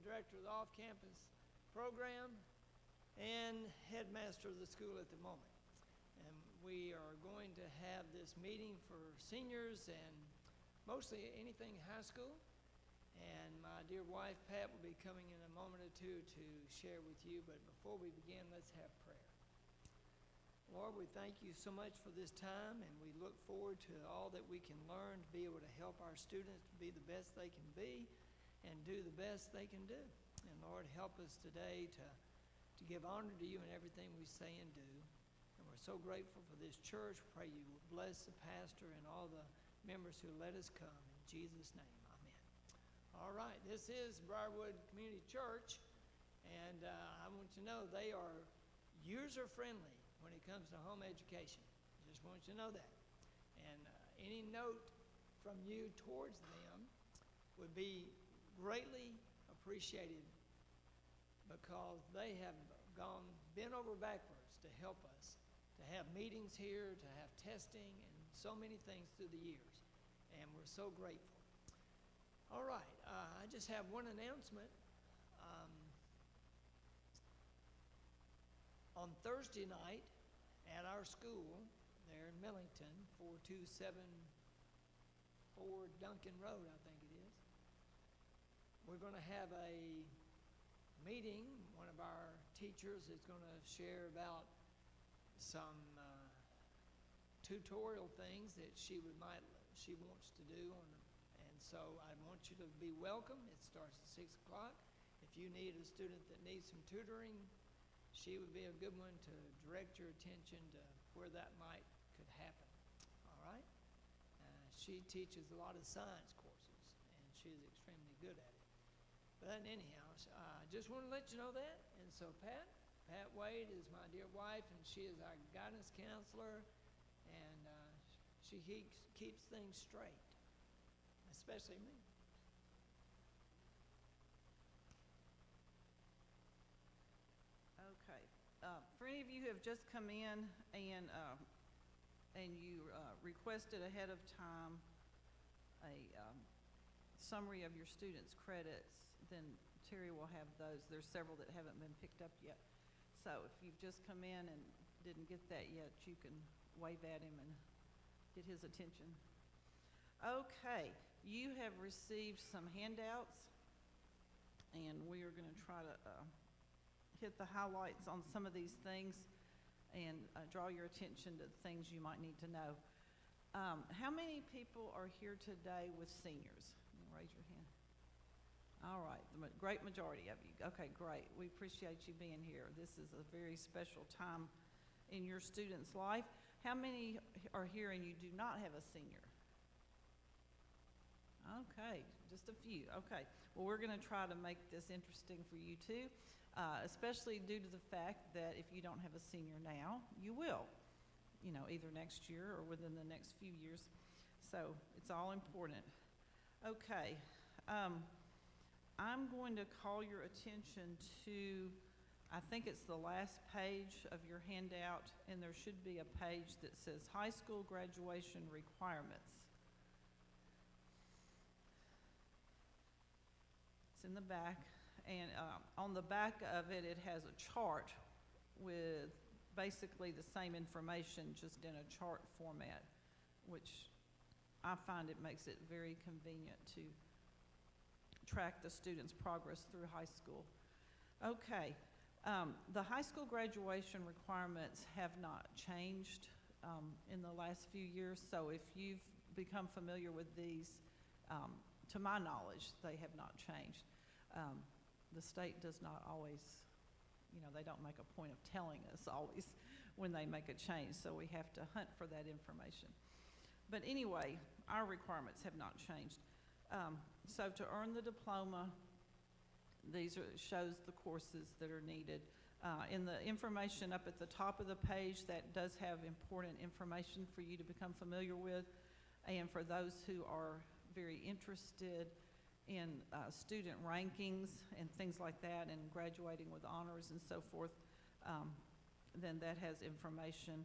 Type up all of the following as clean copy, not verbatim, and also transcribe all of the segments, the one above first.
director of the off-campus program and headmaster of the school at the moment. And we are going to have this meeting for seniors and mostly anything high school. And my dear wife, Pat, will be coming in a moment or two to share with you. But before we begin, let's have prayer. Lord, we thank you so much for this time, and we look forward to all that we can learn to be able to help our students to be the best they can be and do the best they can do. And Lord, help us today to give honor to you in everything we say and do. And we're so grateful for this church. Pray you will bless the pastor and all the members who let us come. In Jesus' name, amen. All right, this is Briarwood Community Church, and I want you to know they are user-friendly when it comes to home education. Just want you to know that. And any note from you towards them would be greatly appreciated, because they have bent over backwards to help us to have meetings here, to have testing, and so many things through the years. And we're so grateful. All right, I just have one announcement. On Thursday night at our school there in Millington, 4274 Duncan Road, I think it is, we're going to have a meeting. One of our teachers is going to share about some tutorial things that she wants to do, and so I want you to be welcome. It starts at 6 o'clock. If you need a student that needs some tutoring, she would be a good one to direct your attention to where that could happen. All right? She teaches a lot of science courses, and she's extremely good at it. But anyhow, I just want to let you know that. And so Pat Wade is my dear wife, and she is our guidance counselor, and she keeps things straight, especially me. Okay. For any of you who have just come in and you requested ahead of time a summary of your students' credits, then Terry will have those. There's several that haven't been picked up yet. So if you've just come in and didn't get that yet, you can wave at him and get his attention. Okay, you have received some handouts, and we are going to try to hit the highlights on some of these things and draw your attention to things you might need to know. How many people are here today with seniors? Raise your hand. All right, the great majority of you. Okay, great. We appreciate you being here. This is a very special time in your student's life. How many are here and you do not have a senior? Okay, just a few. Okay, well, we're going to try to make this interesting for you too, especially due to the fact that if you don't have a senior now, you will, either next year or within the next few years. So it's all important. Okay, I'm going to call your attention to, I think it's the last page of your handout, and there should be a page that says high school graduation requirements. It's in the back, and on the back of it, it has a chart with basically the same information, just in a chart format, which I find it makes it very convenient to track the students' progress through high school. Okay, the high school graduation requirements have not changed in the last few years, so if you've become familiar with these, to my knowledge, they have not changed. The state does not always, they don't make a point of telling us always when they make a change, so we have to hunt for that information. But anyway, our requirements have not changed. So to earn the diploma, shows the courses that are needed. In the information up at the top of the page, that does have important information for you to become familiar with. And for those who are very interested in student rankings and things like that, and graduating with honors and so forth, then that has information.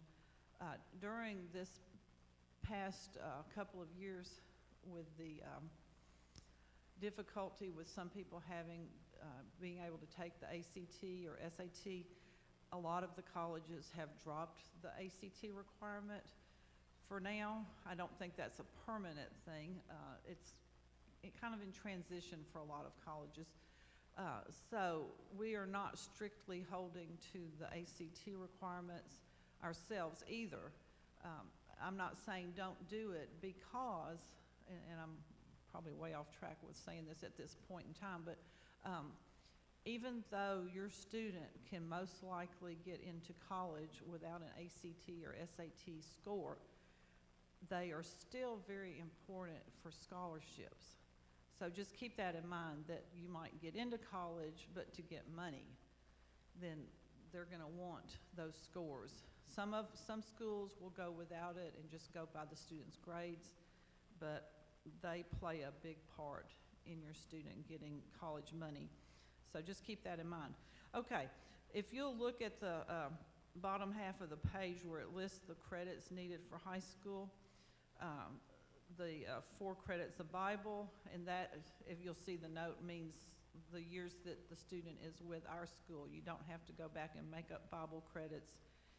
During this past couple of years, with the difficulty with some people having being able to take the ACT or SAT. A lot of the colleges have dropped the ACT requirement for now. I don't think that's a permanent thing. It's kind of in transition for a lot of colleges. So we are not strictly holding to the ACT requirements ourselves either. I'm not saying don't do it because, and I'm probably way off track with saying this at this point in time, but even though your student can most likely get into college without an ACT or SAT score, they are still very important for scholarships. So just keep that in mind, that you might get into college, but to get money, then they're going to want those scores. Some schools will go without it and just go by the student's grades, but they play a big part in your student getting college money. So just keep that in mind. Okay, if you'll look at the bottom half of the page where it lists the credits needed for high school, the 4 credits of Bible, and that, if you'll see the note, means the years that the student is with our school. You don't have to go back and make up Bible credits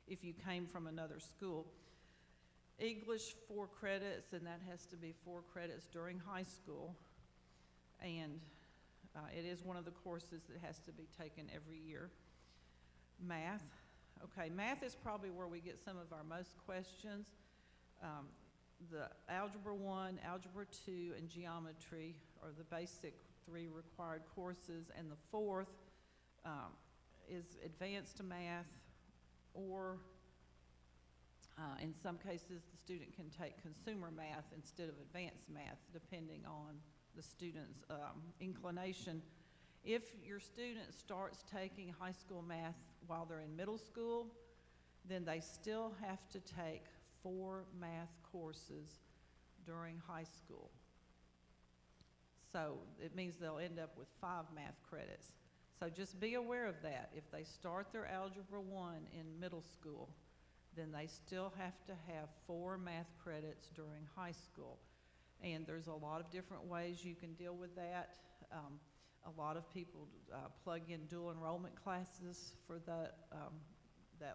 if you came from another school. English, 4 credits, and that has to be 4 credits during high school. And it is one of the courses that has to be taken every year. Math. Okay, math is probably where we get some of our most questions. The Algebra 1, Algebra 2, and Geometry are the basic 3 required courses, and the 4th is Advanced Math, or in some cases the student can take Consumer Math instead of Advanced Math, depending on the student's inclination. If your student starts taking high school math while they're in middle school, then they still have to take 4 math courses during high school. So it means they'll end up with 5 math credits. So just be aware of that. If they start their Algebra 1 in middle school, then they still have to have 4 math credits during high school. And there's a lot of different ways you can deal with that. A lot of people plug in dual enrollment classes for that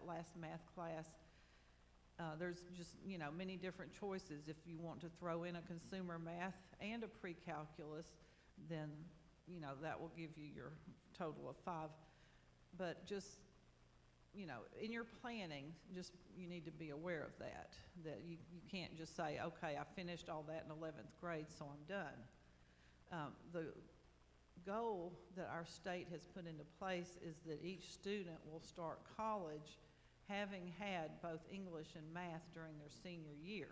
last math class. There's just, many different choices. If you want to throw in a consumer math and a pre-calculus, then, that will give you your total of 5. But just, in your planning, you need to be aware of that you can't just say, okay, I finished all that in 11th grade, so I'm done. The goal that our state has put into place is that each student will start college having had both English and math during their senior year,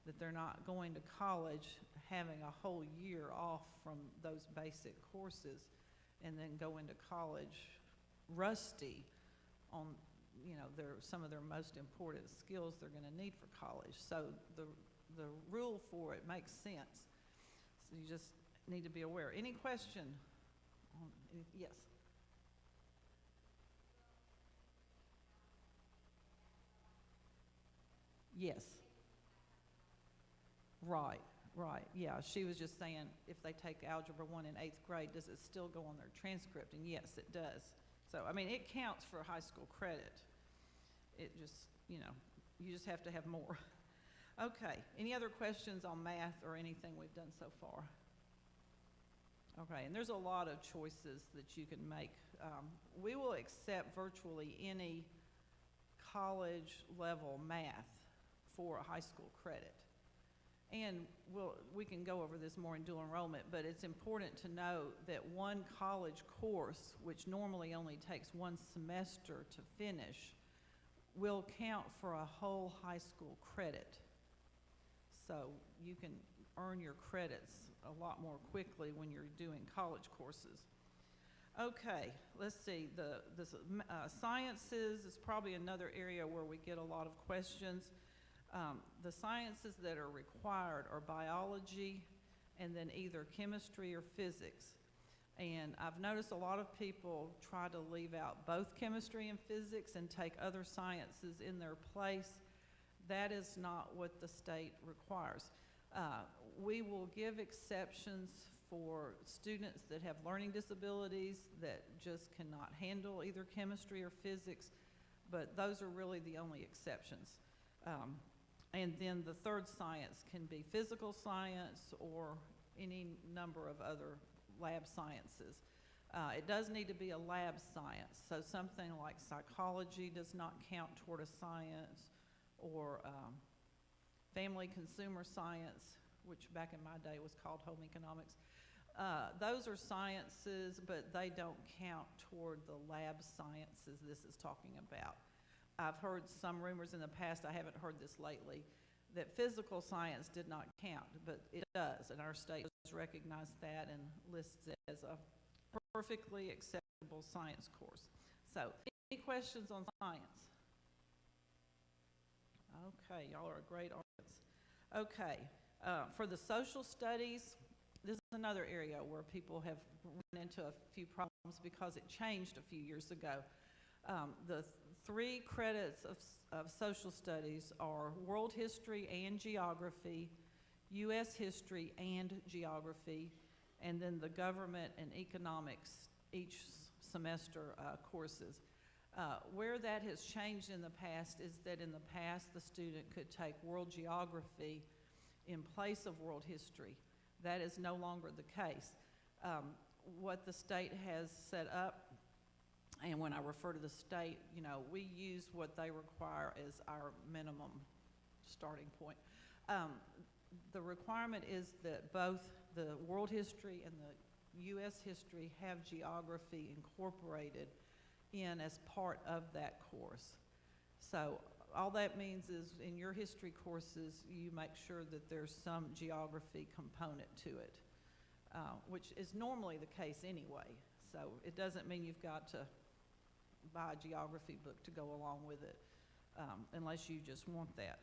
that they're not going to college having a whole year off from those basic courses and then go into college rusty on some of their most important skills they're going to need for college. So the rule for it makes sense. So you just need to be aware. Any question? Yes. Yes. Right. Yeah, she was just saying if they take Algebra 1 in 8th grade, does it still go on their transcript? And yes, it does. So, it counts for high school credit. It just, you just have to have more. Okay, any other questions on math or anything we've done so far? Okay, and there's a lot of choices that you can make. We will accept virtually any college level math for a high school credit. And we can go over this more in dual enrollment, but it's important to note that one college course, which normally only takes 1 semester to finish, will count for a whole high school credit. So you can earn your credits a lot more quickly when you're doing college courses. Okay, let's see. The sciences is probably another area where we get a lot of questions. The sciences that are required are biology and then either chemistry or physics. And I've noticed a lot of people try to leave out both chemistry and physics and take other sciences in their place. That is not what the state requires. We will give exceptions for students that have learning disabilities that just cannot handle either chemistry or physics, but those are really the only exceptions. And then the third science can be physical science or any number of other lab sciences. It does need to be a lab science, so something like psychology does not count toward a science, or family consumer science, which back in my day was called home economics. Those are sciences, but they don't count toward the lab sciences this is talking about. I've heard some rumors in the past, I haven't heard this lately, that physical science did not count, but it does, and our state does recognize that and lists it as a perfectly acceptable science course. So, any questions on science? Okay, y'all are a great audience. Okay, for the social studies, this is another area where people have run into a few problems because it changed a few years ago. The 3 credits of social studies are world history and geography, U.S. history and geography, and then the government and economics each semester courses. Where that has changed in the past is that in the past the student could take world geography in place of world history. That is no longer the case. What the state has set up, and when I refer to the state, you know, we use what they require as our minimum starting point. The requirement is that both the world history and the U.S. history have geography incorporated in as part of that course. So all that means is in your history courses, you make sure that there's some geography component to it, which is normally the case anyway. So it doesn't mean you've got to buy a geography book to go along with it, unless you just want that.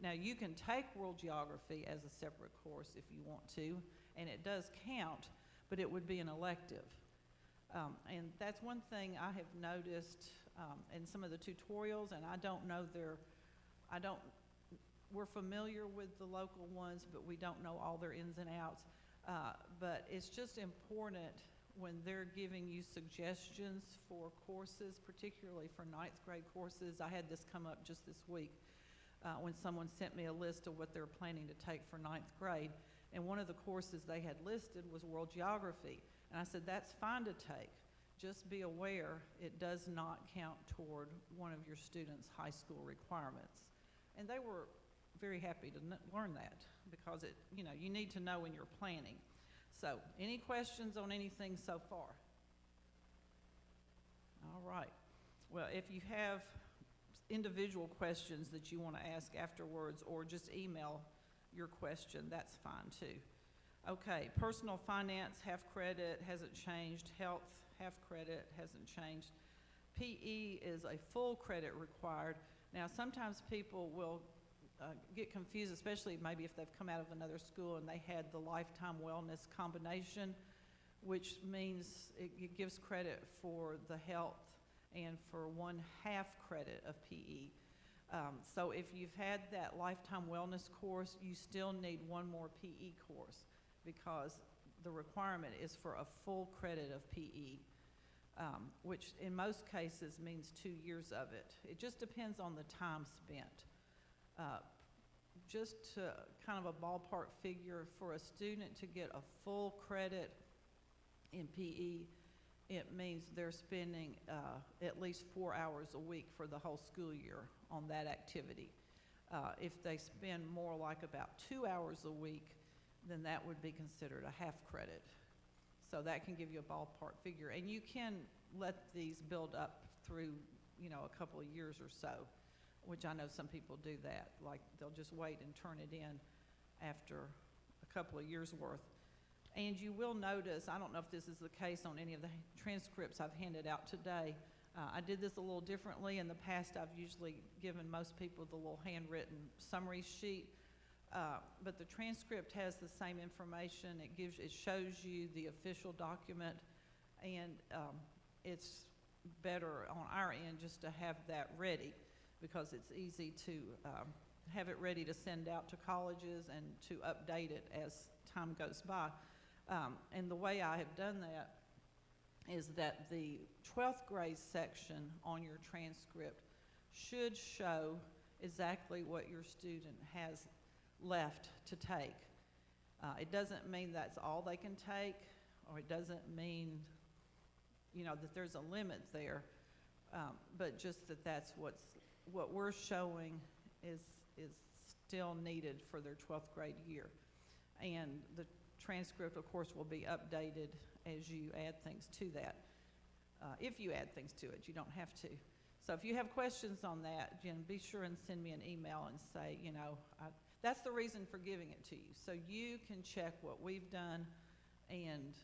Now, you can take world geography as a separate course if you want to, and it does count, but it would be an elective. And that's one thing I have noticed in some of the tutorials, and we're familiar with the local ones, but we don't know all their ins and outs. But it's just important when they're giving you suggestions for courses, particularly for 9th grade courses. I had this come up just this week when someone sent me a list of what they're planning to take for 9th grade, and one of the courses they had listed was world geography. And I said, that's fine to take. Just be aware it does not count toward one of your students' high school requirements. And they were very happy to learn that because you need to know when you're planning. So, any questions on anything so far? All right. Well, if you have individual questions that you want to ask afterwards or just email your question, that's fine too. Okay, personal finance, half credit, hasn't changed. Health, half credit, hasn't changed. PE is a full credit required. Now, sometimes people will get confused, especially maybe if they've come out of another school and they had the lifetime wellness combination, which means it gives credit for the health and for 1/2 credit of PE. So if you've had that lifetime wellness course, you still need one more PE course because the requirement is for a full credit of PE, which in most cases means 2 years of it. It just depends on the time spent. Just to kind of a ballpark figure, for a student to get a full credit in PE, it means they're spending at least 4 hours a week for the whole school year on that activity. If they spend more like about 2 hours a week, then that would be considered a half credit. So that can give you a ballpark figure. And you can let these build up through, a couple of years or so, which I know some people do that. Like they'll just wait and turn it in after a couple of years worth. And you will notice, I don't know if this is the case on any of the transcripts I've handed out today, I did this a little differently. In the past, I've usually given most people the little handwritten summary sheet, but the transcript has the same information. It shows you the official document, and it's better on our end just to have that ready because it's easy to have it ready to send out to colleges and to update it as time goes by. And the way I have done that is that the 12th grade section on your transcript should show exactly what your student has left to take. It doesn't mean that's all they can take, or it doesn't mean, that there's a limit there, but just that that's what we're showing is still needed for their 12th grade year. And the transcript, of course, will be updated as you add things to that. If you add things to it, you don't have to. So if you have questions on that, be sure and send me an email and say, that's the reason for giving it to you. So you can check what we've done, and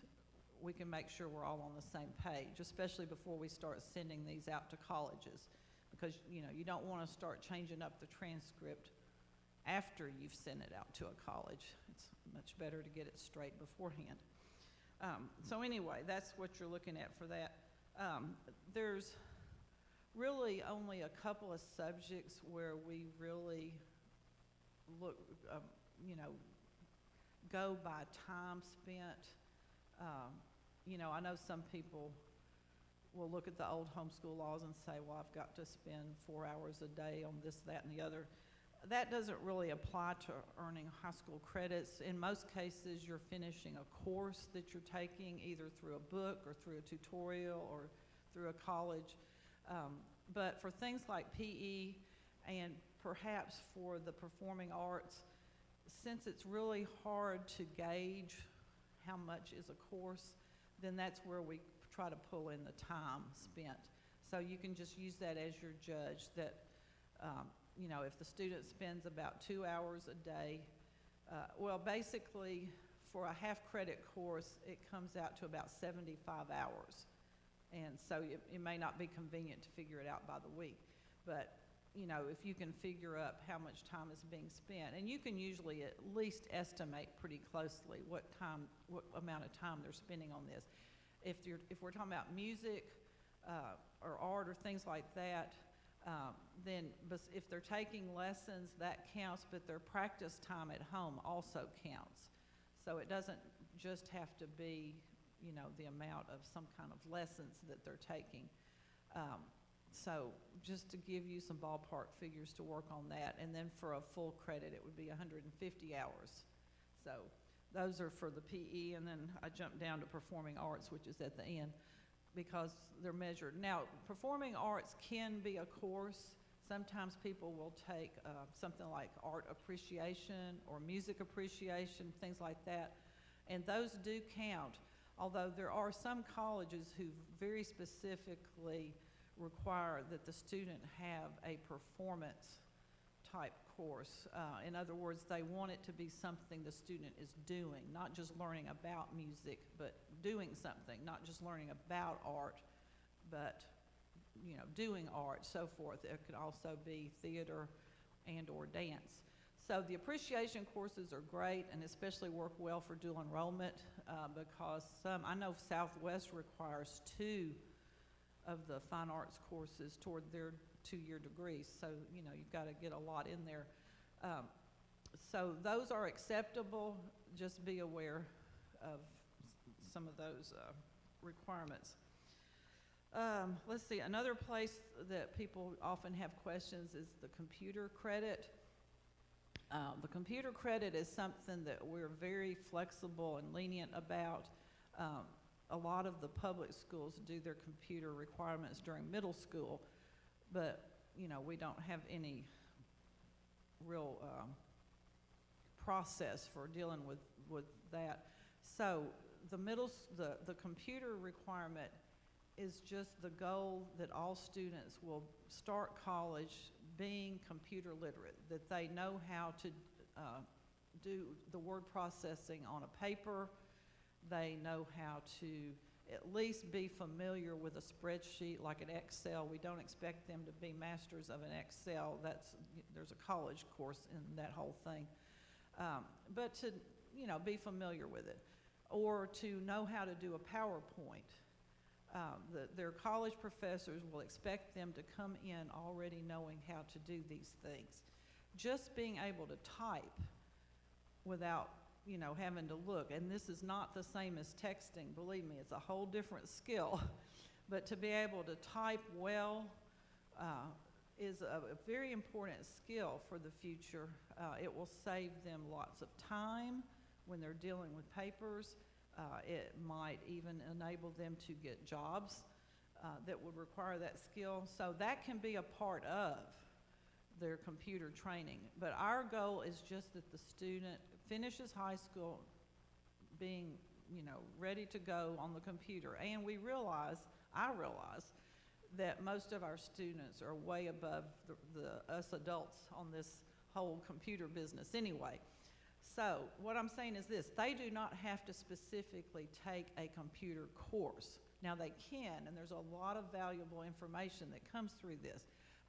we can make sure we're all on the same page, especially before we start sending these out to colleges. Because, you don't want to start changing up the transcript after you've sent it out to a college. It's much better to get it straight beforehand. So anyway, that's what you're looking at for that. There's really only a couple of subjects where we really look, go by time spent. I know some people will look at the old homeschool laws and say, well, I've got to spend 4 hours a day on this, that, and the other. That doesn't really apply to earning high school credits. In most cases, you're finishing a course that you're taking either through a book or through a tutorial or through a college. But for things like PE and perhaps for the performing arts, since it's really hard to gauge how much is a course, then that's where we try to pull in the time spent. So you can just use that as your judge, that if the student spends about 2 hours a day, basically for a half credit course, it comes out to about 75 hours. And so it may not be convenient to figure it out by the week, but if you can figure up how much time is being spent, and you can usually at least estimate pretty closely what amount of time they're spending on this. If we're talking about music or art or things like that, then if they're taking lessons, that counts, but their practice time at home also counts. So it doesn't just have to be, the amount of some kind of lessons that they're taking. So just to give you some ballpark figures to work on that, and then for a full credit, it would be 150 hours. So those are for the PE, and then I jump down to performing arts, which is at the end, because they're measured. Now, performing arts can be a course. Sometimes people will take something like art appreciation or music appreciation, things like that, and those do count, although there are some colleges who very specifically require that the student have a performance type course. In other words, they want it to be something the student is doing, not just learning about music, but doing something, not just learning about art, but doing art, so forth. It could also be theater and or dance. So the appreciation courses are great and especially work well for dual enrollment because I know Southwest requires 2 of the fine arts courses toward their 2-year degrees. So, you've got to get a lot in there. So those are acceptable. Just be aware of some of those requirements. Let's see, another place that people often have questions is the computer credit. The computer credit is something that we're very flexible and lenient about. A lot of the public schools do their computer requirements during middle school, but we don't have any real process for dealing with that. So the computer requirement is just the goal that all students will start college being computer literate, that they know how to do the word processing on a paper. They know how to at least be familiar with a spreadsheet like an Excel. We don't expect them to be masters of an Excel. There's a college course in that whole thing. But to be familiar with it, or to know how to do a PowerPoint. Their college professors will expect them to come in already knowing how to do these things. Just being able to type without having to look. And this is not the same as texting, believe me, it's a whole different skill. But to be able to type well is a very important skill for the future. It will save them lots of time when they're dealing with papers. It might even enable them to get jobs that would require that skill. So that can be a part of their computer training. But our goal is just that the student finishes high school being, ready to go on the computer. And I realize that most of our students are way above us adults on this whole computer business anyway. So what I'm saying is this: they do not have to specifically take a computer course. Now they can, and there's a lot of valuable information that comes through this,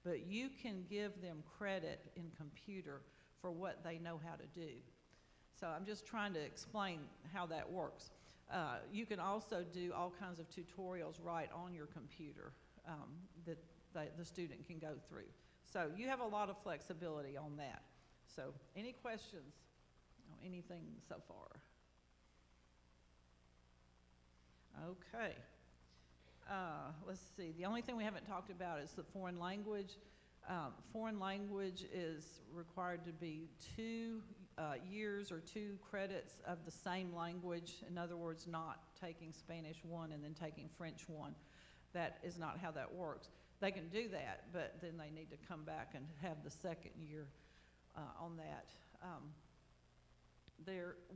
but you can give them credit in computer for what they know how to do. So I'm just trying to explain how that works. You can also do all kinds of tutorials right on your computer that the student can go through. So you have a lot of flexibility on that. So any questions on anything so far? Okay. Let's see. The only thing we haven't talked about is the foreign language. Foreign language is required to be 2 years or 2 credits of the same language. In other words, not taking Spanish 1 and then taking French 1. That is not how that works. They can do that, but then they need to come back and have the second year on that.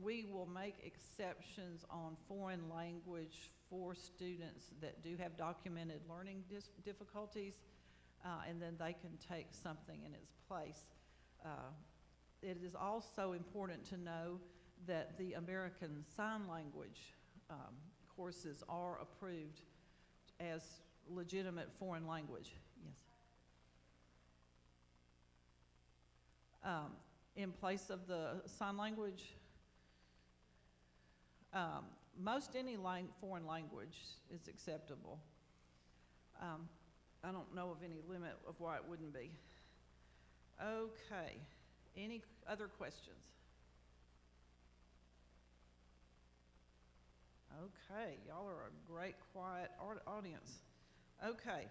We will make exceptions on foreign language for students that do have documented learning difficulties, and then they can take something in its place. It is also important to know that the American Sign Language courses are approved as legitimate foreign language. Yes. In place of the sign language, most any foreign language is acceptable. I don't know of any limit of why it wouldn't be. Okay. Any other questions? Okay, y'all are a great, quiet audience. Okay,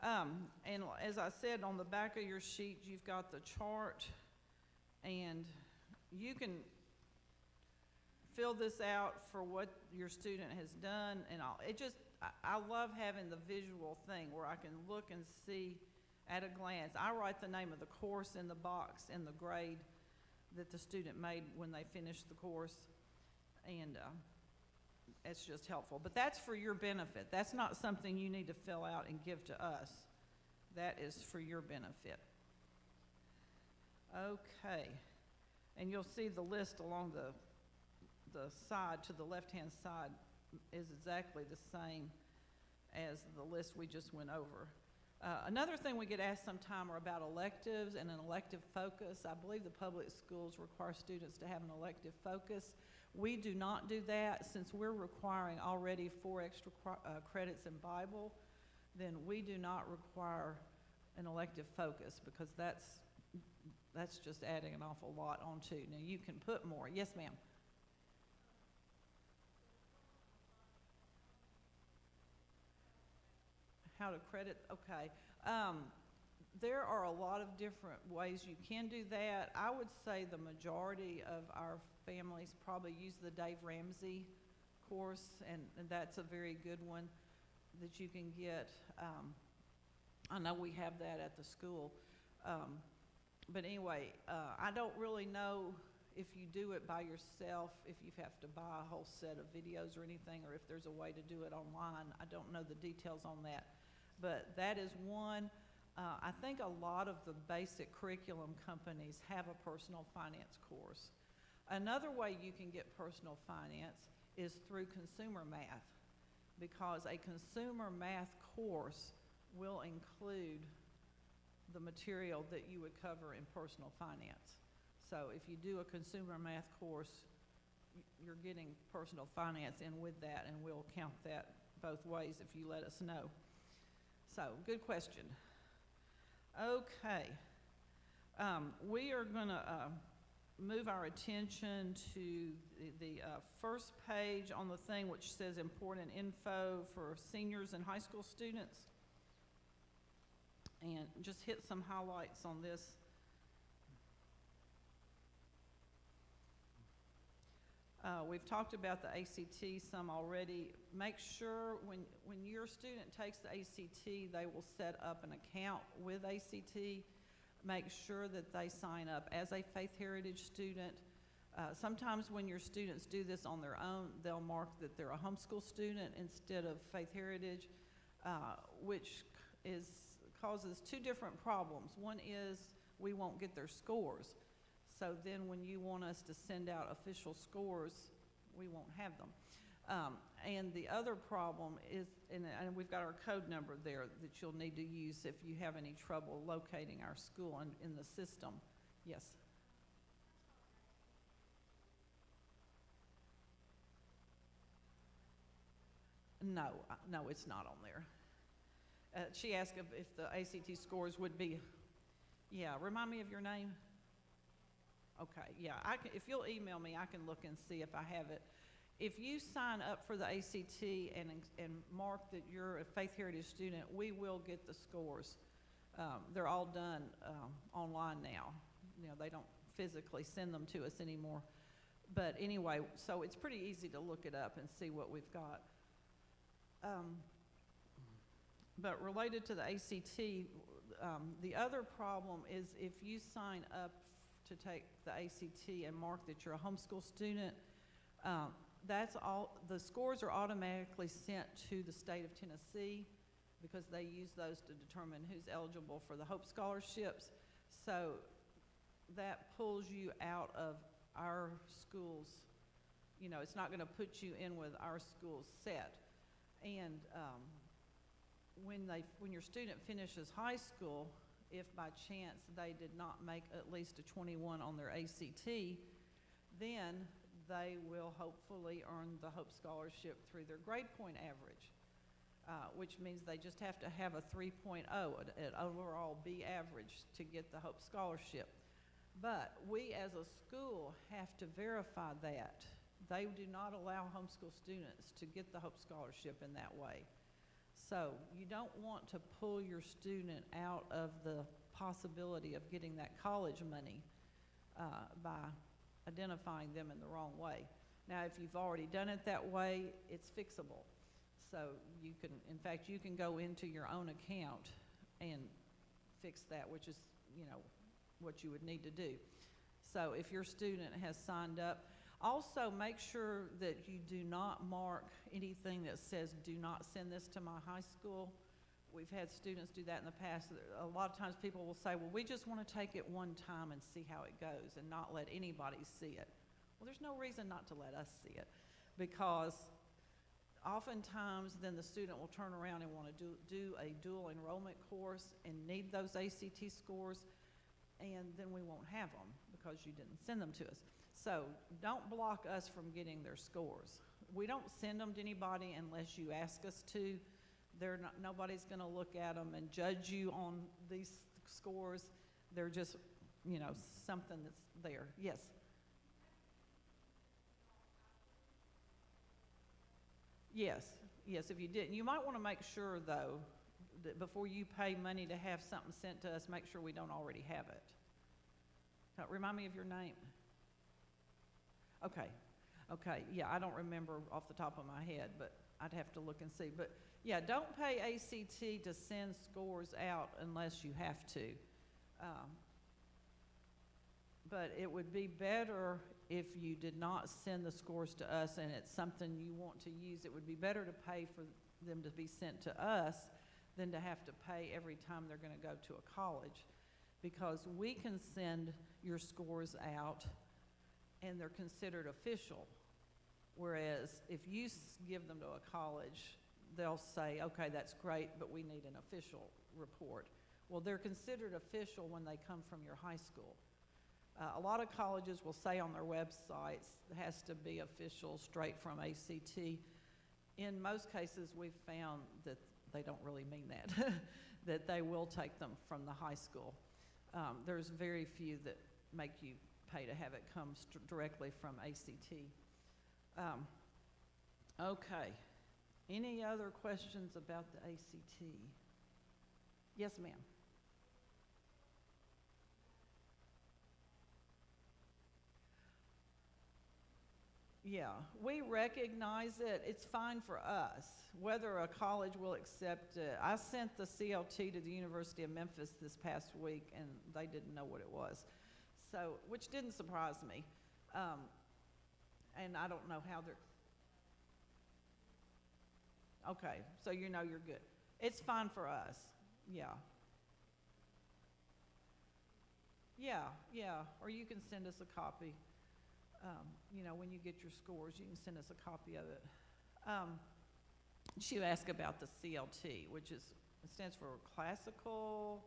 and as I said, on the back of your sheet, you've got the chart, and you can fill this out for what your student has done, and I love having the visual thing where I can look and see at a glance. I write the name of the course in the box and the grade that the student made when they finished the course, and it's just helpful. But that's for your benefit. That's not something you need to fill out and give to us. That is for your benefit. Okay, and you'll see the list along the side, to the left-hand side, is exactly the same as the list we just went over. Another thing we get asked sometime are about electives and an elective focus. I believe the public schools require students to have an elective focus. We do not do that. Since we're requiring already 4 extra credits in Bible, then we do not require an elective focus, because that's just adding an awful lot onto. Now you can put more. Yes, ma'am. How to credit? Okay. There are a lot of different ways you can do that. I would say the majority of our families probably use the Dave Ramsey course, and that's a very good one that you can get. I know we have that at the school. But anyway, I don't really know if you do it by yourself, if you have to buy a whole set of videos or anything, or if there's a way to do it online. I don't know the details on that. But that is one. I think a lot of the basic curriculum companies have a personal finance course. Another way you can get personal finance is through consumer math, because a consumer math course will include the material that you would cover in personal finance. So if you do a consumer math course, you're getting personal finance in with that, and we'll count that both ways if you let us know. So, good question. Okay. We are going to move our attention to the first page on the thing which says important info for seniors and high school students. And just hit some highlights on this. We've talked about the ACT some already. Make sure when your student takes the ACT, they will set up an account with ACT. Make sure that they sign up as a Faith Heritage student. Sometimes when your students do this on their own, they'll mark that they're a homeschool student instead of Faith Heritage, which causes two different problems. One is we won't get their scores. So then when you want us to send out official scores, we won't have them. And the other problem is, and we've got our code number there that you'll need to use if you have any trouble locating our school in the system. Yes? No, it's not on there. She asked if the ACT scores would be, yeah, remind me of your name? Okay, yeah, if you'll email me, I can look and see if I have it. If you sign up for the ACT and mark that you're a Faith Heritage student, we will get the scores. They're all done online now. You know, they don't physically send them to us anymore. But anyway, so it's pretty easy to look it up and see what we've got. But related to the ACT, the other problem is if you sign up to take the ACT and mark that you're a homeschool student, that's all, the scores are automatically sent to the state of Tennessee because they use those to determine who's eligible for the Hope Scholarships. So that pulls you out of our schools. You know, it's not going to put you in with our school's set. And when your student finishes high school, if by chance they did not make at least a 21 on their ACT, then they will hopefully earn the Hope Scholarship through their grade point average, which means they just have to have a 3.0, an overall B average to get the Hope Scholarship. But we as a school have to verify that. They do not allow homeschool students to get the Hope Scholarship in that way. So you don't want to pull your student out of the possibility of getting that college money by identifying them in the wrong way. Now, if you've already done it that way, it's fixable. So you can, in fact, you can go into your own account and fix that, which is, you know, what you would need to do. So if your student has signed up, also make sure that you do not mark anything that says, do not send this to my high school. We've had students do that in the past. A lot of times people will say, well, we just want to take it one time and see how it goes and not let anybody see it. Well, there's no reason not to let us see it, because oftentimes then the student will turn around and want to do a dual enrollment course and need those ACT scores, and then we won't have them because you didn't send them to us. So don't block us from getting their scores. We don't send them to anybody unless you ask us to. Nobody's going to look at them and judge you on these scores. They're just, you know, something that's there. Yes? Yes, if you didn't. You might want to make sure, though, that before you pay money to have something sent to us, make sure we don't already have it. Remind me of your name. Okay, yeah, I don't remember off the top of my head, but I'd have to look and see. But yeah, don't pay ACT to send scores out unless you have to. But it would be better if you did not send the scores to us and it's something you want to use. It would be better to pay for them to be sent to us than to have to pay every time they're going to go to a college, because we can send your scores out and they're considered official. Whereas if you give them to a college, they'll say, okay, that's great, but we need an official report. Well, they're considered official when they come from your high school. A lot of colleges will say on their websites, it has to be official, straight from ACT. In most cases, we've found that they don't really mean that, that they will take them from the high school. There's very few that make you pay to have it come directly from ACT. Okay. Any other questions about the ACT? Yes, ma'am. Yeah, we recognize it. It's fine for us. Whether a college will accept it. I sent the CLT to the University of Memphis this past week, and they didn't know what it was. So, which didn't surprise me. And I don't know how they're... Okay, so you know you're good. It's fine for us. Yeah. Yeah, or you can send us a copy. You know, when you get your scores, you can send us a copy of it. She asked about the CLT, which is, it stands for Classical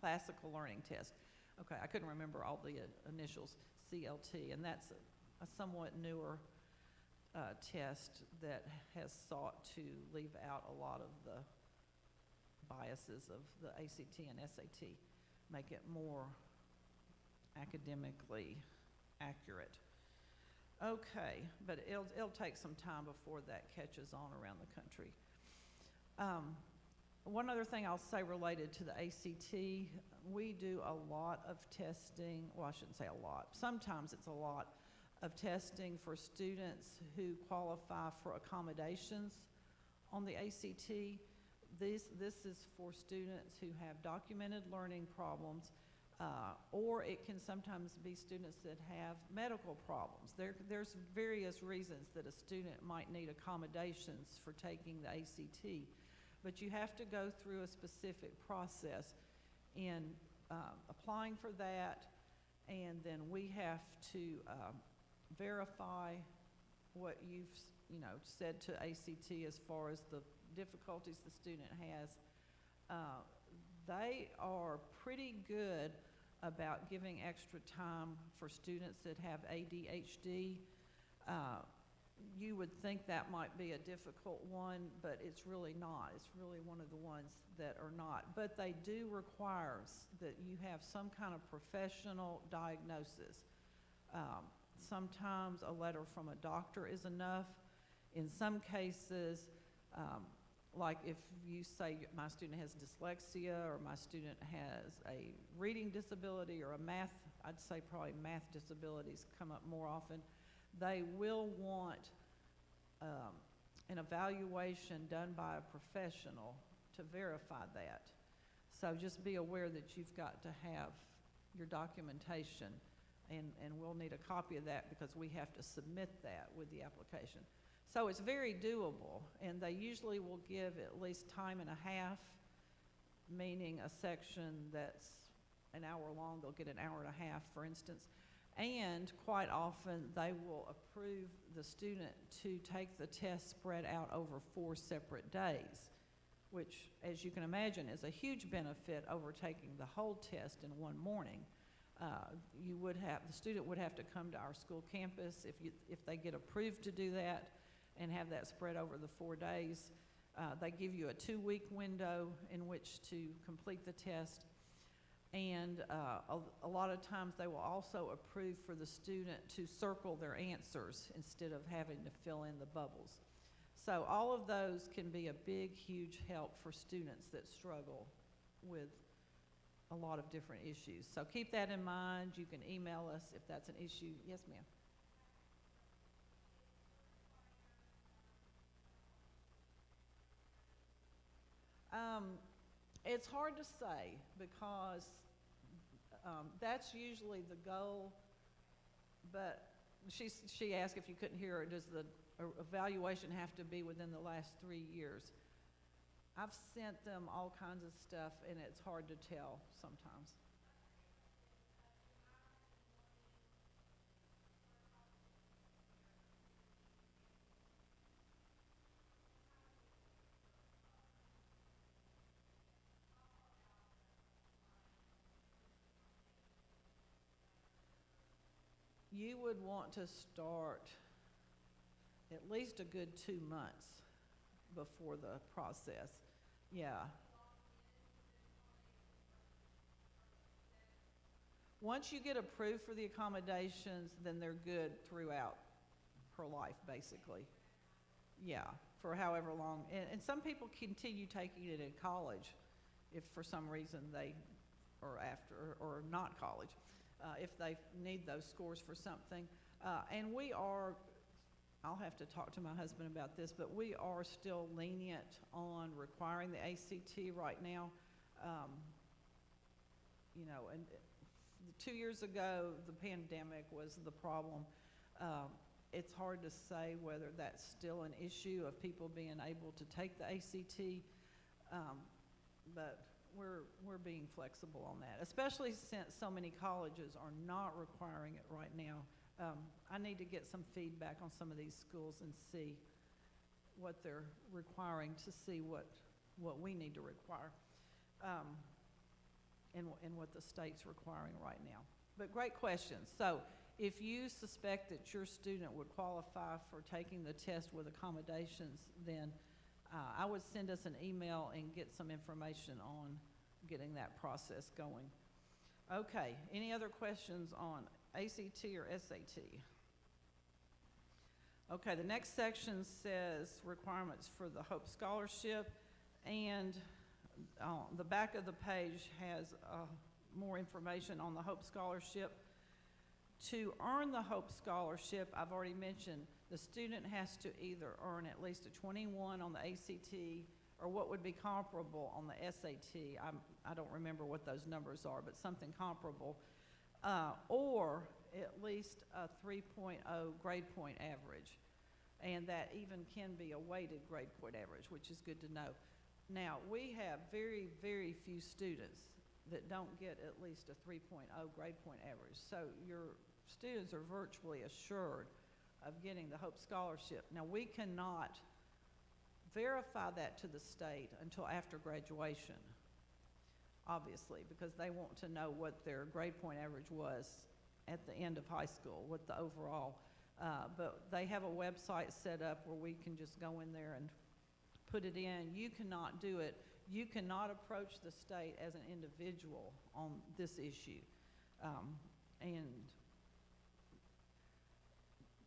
Learning Test. Okay, I couldn't remember all the initials, CLT, and that's a somewhat newer test that has sought to leave out a lot of the biases of the ACT and SAT, make it more academically accurate. Okay, but it'll take some time before that catches on around the country. One other thing I'll say related to the ACT, we do a lot of testing, well, I shouldn't say a lot, sometimes it's a lot of testing for students who qualify for accommodations on the ACT. This is for students who have documented learning problems, or it can sometimes be students that have medical problems. There's various reasons that a student might need accommodations for taking the ACT, but you have to go through a specific process in applying for that, and then we have to verify what you've said to ACT as far as the difficulties the student has. They are pretty good about giving extra time for students that have ADHD. You would think that might be a difficult one, but it's really not. It's really one of the ones that are not. But they do require that you have some kind of professional diagnosis. Sometimes a letter from a doctor is enough. In some cases, like if you say my student has dyslexia or my student has a reading disability or a math, I'd say probably math disabilities come up more often, they will want an evaluation done by a professional to verify that. So just be aware that you've got to have your documentation, and we'll need a copy of that because we have to submit that with the application. So it's very doable, and they usually will give at least time and a half, meaning a section that's an hour long, they'll get an hour and a half, for instance. And quite often, they will approve the student to take the test spread out over 4 separate days, which, as you can imagine, is a huge benefit over taking the whole test in one morning. The student would have to come to our school campus if they get approved to do that and have that spread over the 4 days. They give you a 2-week window in which to complete the test. And a lot of times they will also approve for the student to circle their answers instead of having to fill in the bubbles. So all of those can be a big, huge help for students that struggle with a lot of different issues. So keep that in mind. You can email us if that's an issue. Yes, ma'am. It's hard to say because that's usually the goal, but she asked if you couldn't hear her, does the evaluation have to be within the last 3 years? I've sent them all kinds of stuff, and it's hard to tell sometimes. You would want to start at least a good 2 months before the process. Yeah. once you get approved for the accommodations, then they're good throughout her life, basically. Yeah, for however long. And some people continue taking it in college if for some reason they, or after, or not college, if they need those scores for something. And we are, I'll have to talk to my husband about this, but we are still lenient on requiring the ACT right now. You know, and 2 years ago, the pandemic was the problem. It's hard to say whether that's still an issue of people being able to take the ACT, but we're being flexible on that, especially since so many colleges are not requiring it right now. I need to get some feedback on some of these schools and see what they're requiring to see what we need to require, and what the state's requiring right now. But great questions. So if you suspect that your student would qualify for taking the test with accommodations, then I would send us an email and get some information on getting that process going. Okay, any other questions on ACT or SAT? Okay, the next section says requirements for the Hope Scholarship, and the back of the page has more information on the Hope Scholarship. To earn the Hope Scholarship, I've already mentioned, the student has to either earn at least a 21 on the ACT or what would be comparable on the SAT. I don't remember what those numbers are, but something comparable, or at least a 3.0 grade point average. And that even can be a weighted grade point average, which is good to know. Now, we have very, very few students that don't get at least a 3.0 grade point average. So your students are virtually assured of getting the Hope Scholarship. Now, we cannot verify that to the state until after graduation, obviously, because they want to know what their grade point average was at the end of high school, what the overall, but they have a website set up where we can just go in there and put it in. You cannot do it. You cannot approach the state as an individual on this issue. And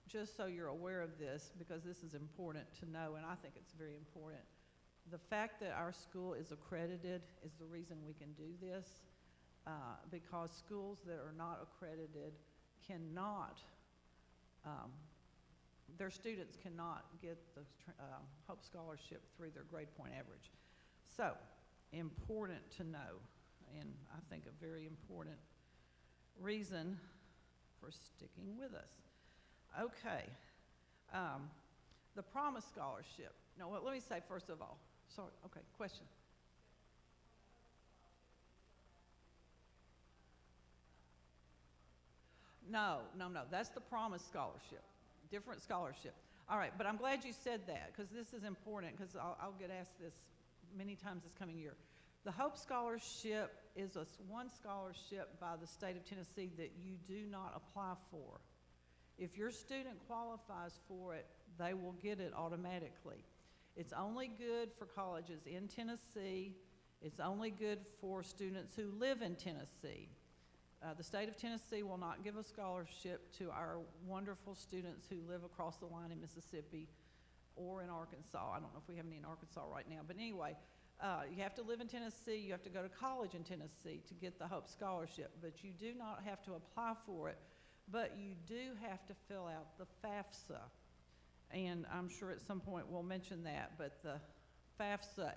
just so you're aware of this, because this is important to know, and I think it's very important, the fact that our school is accredited is the reason we can do this, because schools that are not accredited cannot, their students cannot get the Hope Scholarship through their grade point average. So, important to know, and I think a very important reason for sticking with us. Okay, the Promise Scholarship. No, well, let me say first of all, sorry, okay, question. No, that's the Promise Scholarship, different scholarship. All right, but I'm glad you said that, because this is important, because I'll get asked this many times this coming year. The Hope Scholarship is one scholarship by the state of Tennessee that you do not apply for. If your student qualifies for it, they will get it automatically. It's only good for colleges in Tennessee. It's only good for students who live in Tennessee. The state of Tennessee will not give a scholarship to our wonderful students who live across the line in Mississippi or in Arkansas. I don't know if we have any in Arkansas right now, but anyway, you have to live in Tennessee, you have to go to college in Tennessee to get the Hope Scholarship, but you do not have to apply for it, but you do have to fill out the FAFSA. And I'm sure at some point we'll mention that, but the FAFSA,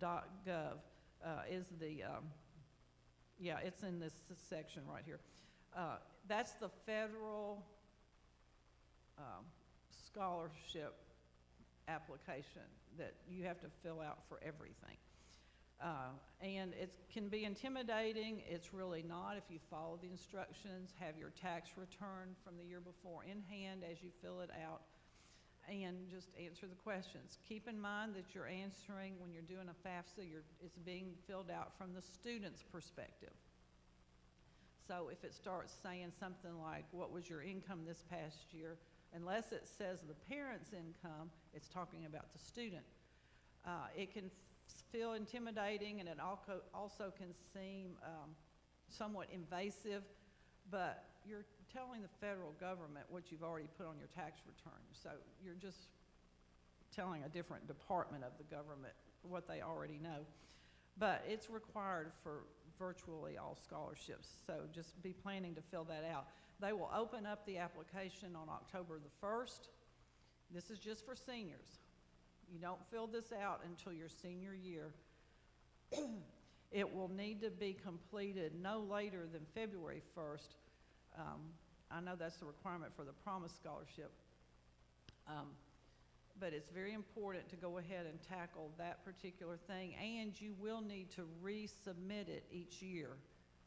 FAFSA.gov, is the, yeah, it's in this section right here. That's the federal scholarship application that you have to fill out for everything. And it can be intimidating. It's really not if you follow the instructions, have your tax return from the year before in hand as you fill it out, and just answer the questions. Keep in mind that you're answering, when you're doing a FAFSA, it's being filled out from the student's perspective. So if it starts saying something like, what was your income this past year, unless it says the parent's income, it's talking about the student. It can feel intimidating, and it also can seem somewhat invasive, but you're telling the federal government what you've already put on your tax return. So you're just telling a different department of the government what they already know. But it's required for virtually all scholarships, so just be planning to fill that out. They will open up the application on October the 1st. This is just for seniors. You don't fill this out until your senior year. It will need to be completed no later than February 1st. I know that's the requirement for the Promise Scholarship. But it's very important to go ahead and tackle that particular thing, and you will need to resubmit it each year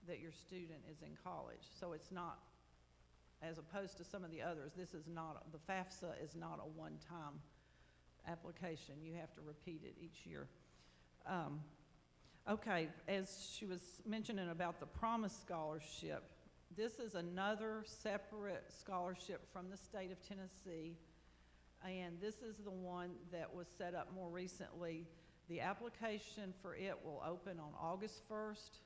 that your student is in college. So it's not, as opposed to some of the others, this is not, the FAFSA is not a one-time application. You have to repeat it each year. Okay, as she was mentioning about the Promise Scholarship, this is another separate scholarship from the state of Tennessee, and this is the one that was set up more recently. The application for it will open on August 1st,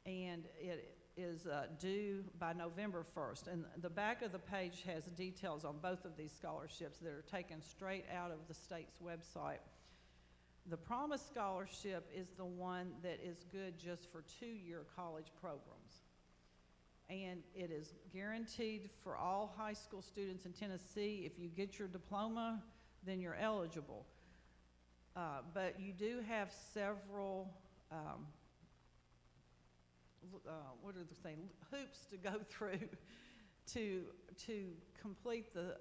and it is due by November 1st. And the back of the page has details on both of these scholarships that are taken straight out of the state's website. The Promise Scholarship is the one that is good just for 2-year college programs. And it is guaranteed for all high school students in Tennessee. If you get your diploma, then you're eligible. But you do have several, what are the things, hoops to go through to complete the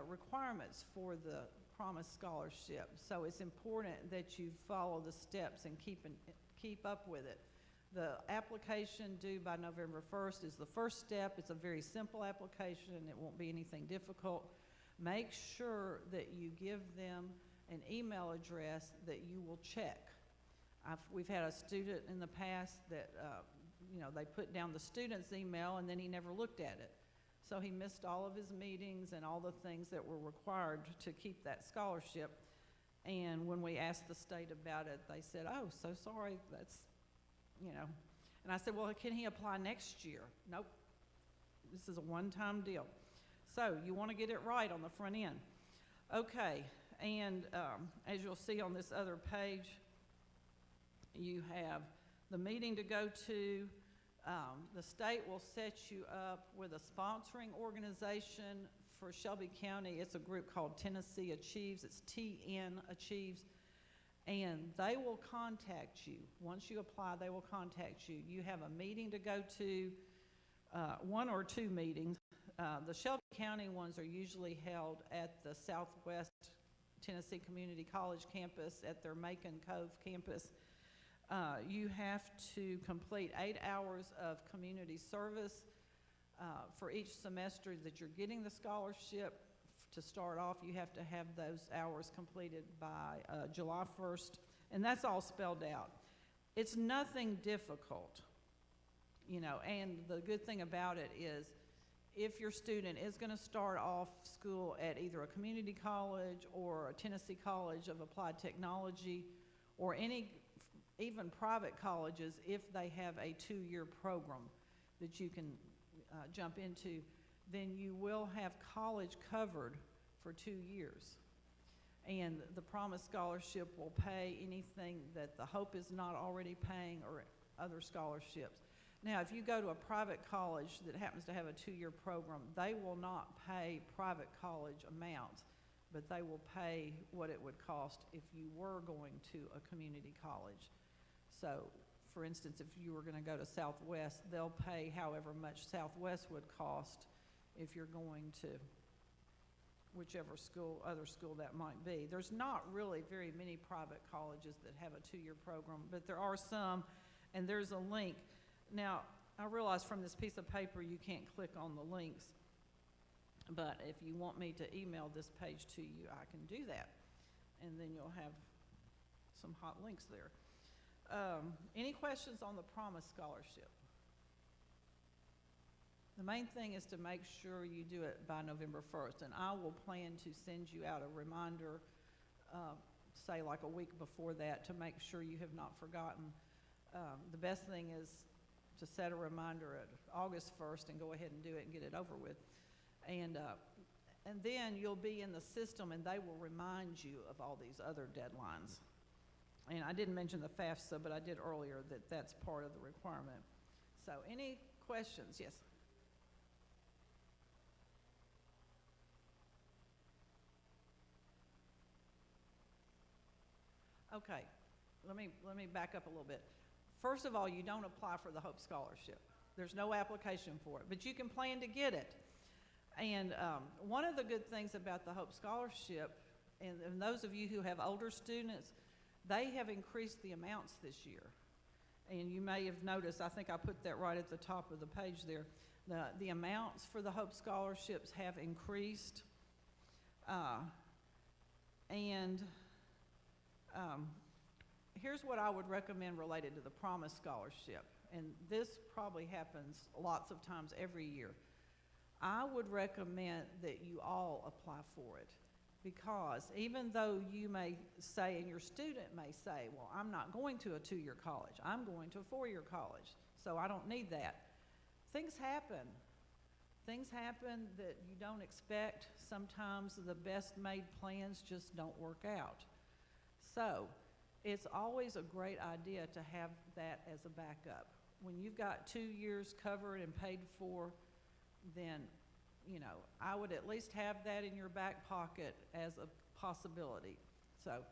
requirements for the Promise Scholarship. So it's important that you follow the steps and keep up with it. The application due by November 1st is the first step. It's a very simple application. It won't be anything difficult. Make sure that you give them an email address that you will check. We've had a student in the past that, they put down the student's email and then he never looked at it. So he missed all of his meetings and all the things that were required to keep that scholarship. And when we asked the state about it, they said, "Oh, so sorry, that's, And I said, well, can he apply next year? Nope. This is a one-time deal. So you want to get it right on the front end. Okay, and as you'll see on this other page, you have the meeting to go to. The state will set you up with a sponsoring organization for Shelby County. It's a group called Tennessee Achieves. It's TN Achieves. And they will contact you. Once you apply, they will contact you. You have a meeting to go to, 1 or 2 meetings. The Shelby County ones are usually held at the Southwest Tennessee Community College campus, at their Macon Cove campus. You have to complete 8 hours of community service for each semester that you're getting the scholarship. To start off, you have to have those hours completed by July 1st, and that's all spelled out. It's nothing difficult, and the good thing about it is if your student is going to start off school at either a community college or a Tennessee College of Applied Technology or even private colleges, if they have a 2-year program that you can jump into, then you will have college covered for 2 years. And the Promise Scholarship will pay anything that the Hope is not already paying or other scholarships. Now, if you go to a private college that happens to have a 2-year program, they will not pay private college amounts, but they will pay what it would cost if you were going to a community college. So, for instance, if you were going to go to Southwest, they'll pay however much Southwest would cost if you're going to whichever school, other school that might be. There's not really very many private colleges that have a 2-year program, but there are some, and there's a link. Now, I realize from this piece of paper you can't click on the links, but if you want me to email this page to you, I can do that, and then you'll have some hot links there. Any questions on the Promise Scholarship? The main thing is to make sure you do it by November 1st, and I will plan to send you out a reminder, say like a week before that, to make sure you have not forgotten. The best thing is to set a reminder at August 1st and go ahead and do it and get it over with. And then you'll be in the system and they will remind you of all these other deadlines. And I didn't mention the FAFSA, but I did earlier that that's part of the requirement. So any questions? Yes? Okay, let me back up a little bit. First of all, you don't apply for the Hope Scholarship. There's no application for it, but you can plan to get it. And one of the good things about the Hope Scholarship, and those of you who have older students, they have increased the amounts this year. And you may have noticed, I think I put that right at the top of the page there, the amounts for the Hope Scholarships have increased. Here's what I would recommend related to the Promise Scholarship, and this probably happens lots of times every year. I would recommend that you all apply for it, because even though you may say, and your student may say, well, I'm not going to a 2-year college, I'm going to a 4-year college, so I don't need that. Things happen. Things happen that you don't expect. Sometimes the best made plans just don't work out. So it's always a great idea to have that as a backup. When you've got 2 years covered and paid for, then, you know, I would at least have that in your back pocket as a possibility. So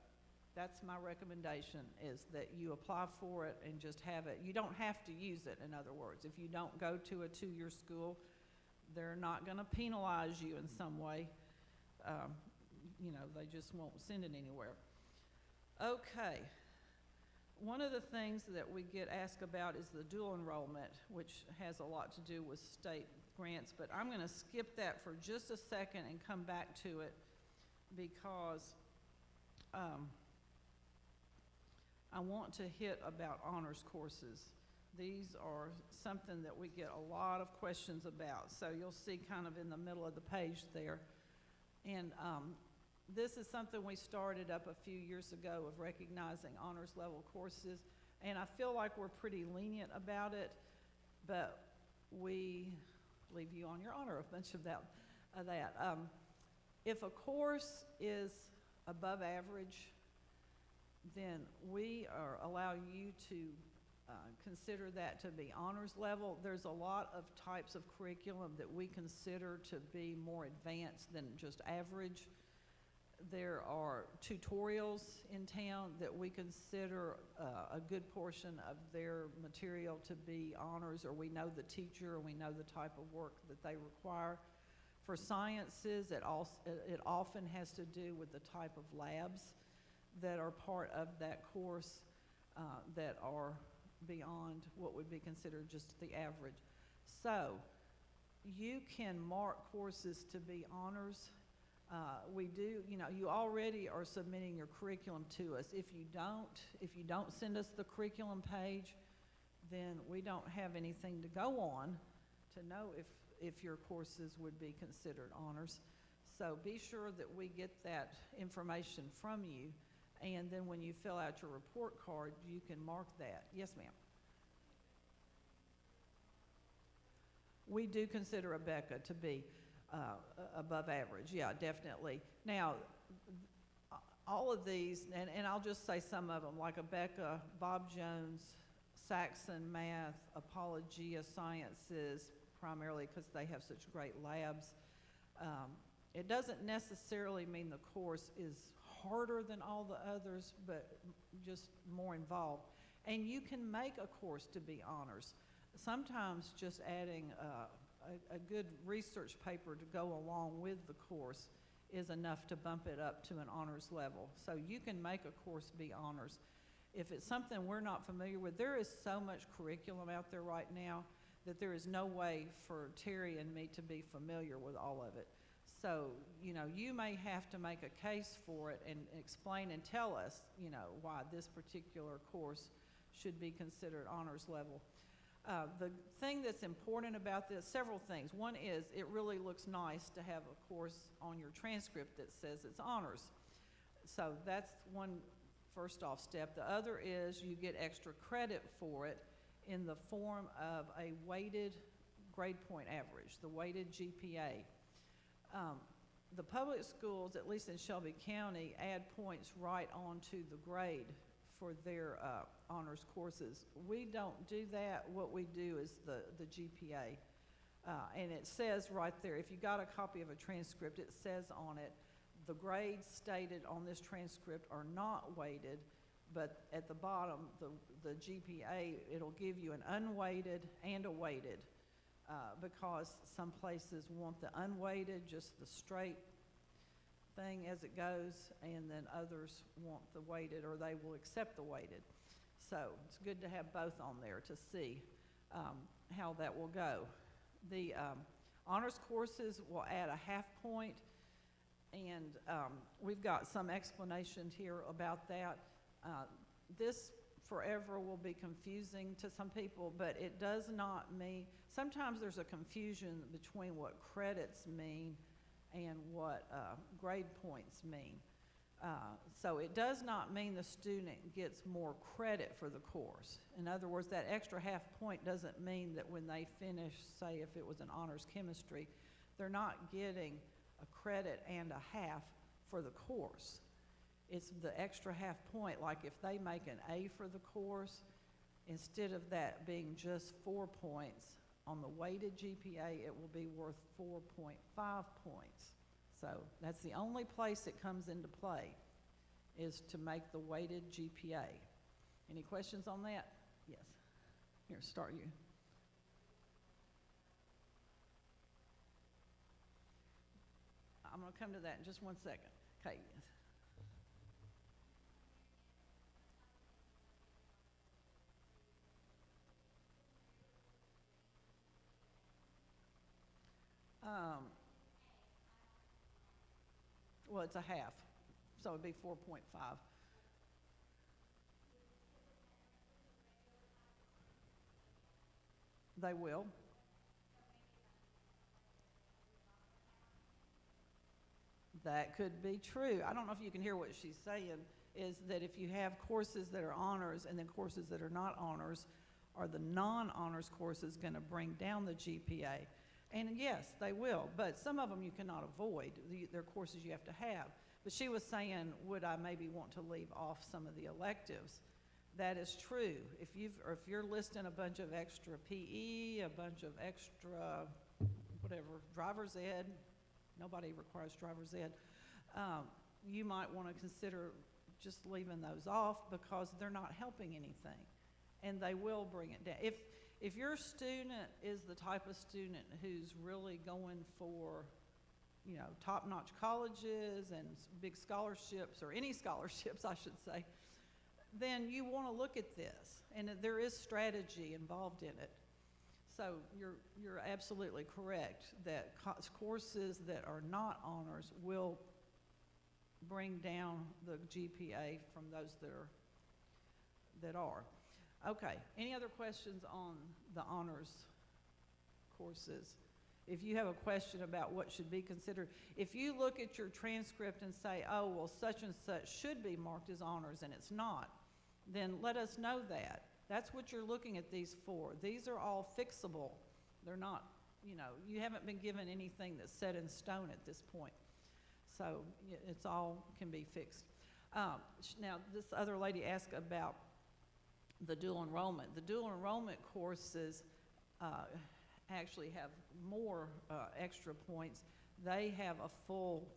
that's my recommendation, is that you apply for it and just have it. You don't have to use it, in other words. If you don't go to a 2-year school, they're not going to penalize you in some way. You know, they just won't send it anywhere. Okay. One of the things that we get asked about is the dual enrollment, which has a lot to do with state grants, but I'm going to skip that for just a second and come back to it, because I want to hit about honors courses. These are something that we get a lot of questions about. So you'll see kind of in the middle of the page there. And this is something we started up a few years ago, of recognizing honors level courses. And I feel like we're pretty lenient about it, but we leave you on your honor a bunch of that. If a course is above average, then we allow you to consider that to be honors level. There's a lot of types of curriculum that we consider to be more advanced than just average. There are tutorials in town that we consider a good portion of their material to be honors, or we know the teacher, or we know the type of work that they require. For sciences, it often has to do with the type of labs that are part of that course that are beyond what would be considered just the average. So you can mark courses to be honors. We do, you know, you already are submitting your curriculum to us. If you don't send us the curriculum page, then we don't have anything to go on to know if your courses would be considered honors. So be sure that we get that information from you, and then when you fill out your report card, you can mark that. Yes, ma'am. We do consider a BECA to be above average, yeah, definitely. Now, all of these, and I'll just say some of them, like a BECA, Bob Jones, Saxon Math, Apologia Sciences, primarily because they have such great labs. It doesn't necessarily mean the course is harder than all the others, but just more involved. And you can make a course to be honors. Sometimes just adding a good research paper to go along with the course is enough to bump it up to an honors level. So you can make a course be honors. If it's something we're not familiar with, there is so much curriculum out there right now that there is no way for Terry and me to be familiar with all of it. So, you know, you may have to make a case for it and explain and tell us, you know, why this particular course should be considered honors level. The thing that's important about this, several things. One is it really looks nice to have a course on your transcript that says it's honors. So that's one first off step. The other is you get extra credit for it in the form of a weighted grade point average, the weighted GPA. The public schools, at least in Shelby County, add points right onto the grade for their honors courses. We don't do that. What we do is the GPA. And it says right there, if you got a copy of a transcript, it says on it, the grades stated on this transcript are not weighted, but at the bottom, the GPA, it'll give you an unweighted and a weighted, because some places want the unweighted, just the straight thing as it goes, and then others want the weighted, or they will accept the weighted. So it's good to have both on there to see how that will go. The honors courses will add a half point, and we've got some explanation here about that. This forever will be confusing to some people, but it does not mean, sometimes there's a confusion between what credits mean and what grade points mean. So it does not mean the student gets more credit for the course. In other words, that extra half point doesn't mean that when they finish, say if it was an honors chemistry, they're not getting a credit and a half for the course. It's the extra half point, like if they make an A for the course, instead of that being just 4 points, on the weighted GPA, it will be worth 4.5 points. So that's the only place it comes into play, is to make the weighted GPA. Any questions on that? Yes. Here, start you. I'm going to come to that in just 1 second. Okay. Well, it's a half, so it'd be 4.5. They will. That could be true. I don't know if you can hear what she's saying, is that if you have courses that are honors and then courses that are not honors, are the non-honors courses going to bring down the GPA? And yes, they will, but some of them you cannot avoid. They're courses you have to have. But she was saying, would I maybe want to leave off some of the electives? That is true. If you're listing a bunch of extra PE, a bunch of extra, whatever, driver's ed, nobody requires driver's ed, you might want to consider just leaving those off because they're not helping anything. And they will bring it down. If your student is the type of student who's really going for, you know, top-notch colleges and big scholarships, or any scholarships, I should say, then you want to look at this, and there is strategy involved in it. So you're absolutely correct that courses that are not honors will bring down the GPA from those that are. Okay, any other questions on the honors courses? If you have a question about what should be considered, if you look at your transcript and say, oh, well, such and such should be marked as honors and it's not, then let us know that. That's what you're looking at these for. These are all fixable. They're not, you know, you haven't been given anything that's set in stone at this point. So it's all can be fixed. Now, this other lady asked about the dual enrollment. The dual enrollment courses actually have more extra points. They have a full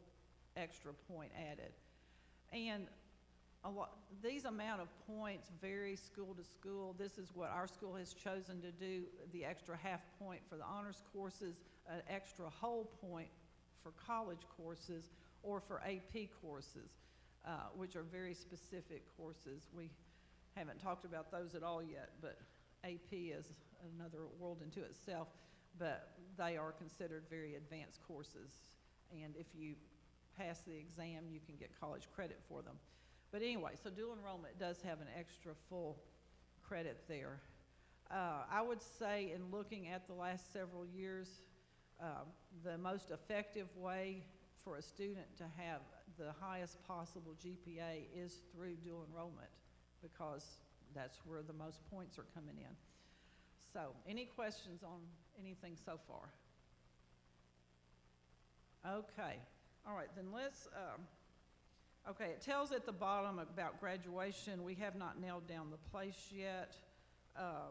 extra point added. And these amount of points vary school to school. This is what our school has chosen to do, the extra half point for the honors courses, an extra whole point for college courses or for AP courses, which are very specific courses. We haven't talked about those at all yet, but AP is another world into itself, but they are considered very advanced courses. And if you pass the exam, you can get college credit for them. But anyway, so dual enrollment does have an extra full credit there. I would say in looking at the last several years, the most effective way for a student to have the highest possible GPA is through dual enrollment, because that's where the most points are coming in. So, any questions on anything so far? Okay, all right, then let's, okay, it tells at the bottom about graduation. We have not nailed down the place yet.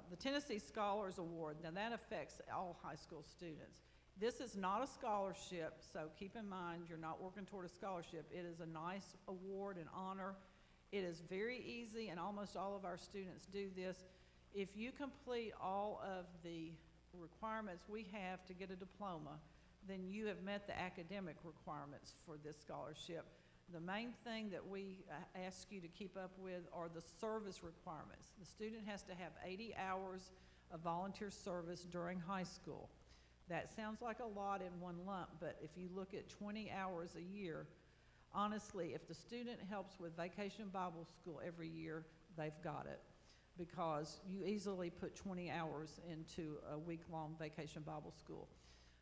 The Tennessee Scholars Award, now that affects all high school students. This is not a scholarship, so keep in mind you're not working toward a scholarship. It is a nice award and honor. It is very easy, and almost all of our students do this. If you complete all of the requirements we have to get a diploma, then you have met the academic requirements for this scholarship. The main thing that we ask you to keep up with are the service requirements. The student has to have 80 hours of volunteer service during high school. That sounds like a lot in one lump, but if you look at 20 hours a year, honestly, if the student helps with Vacation Bible School every year, they've got it, because you easily put 20 hours into a week-long Vacation Bible School,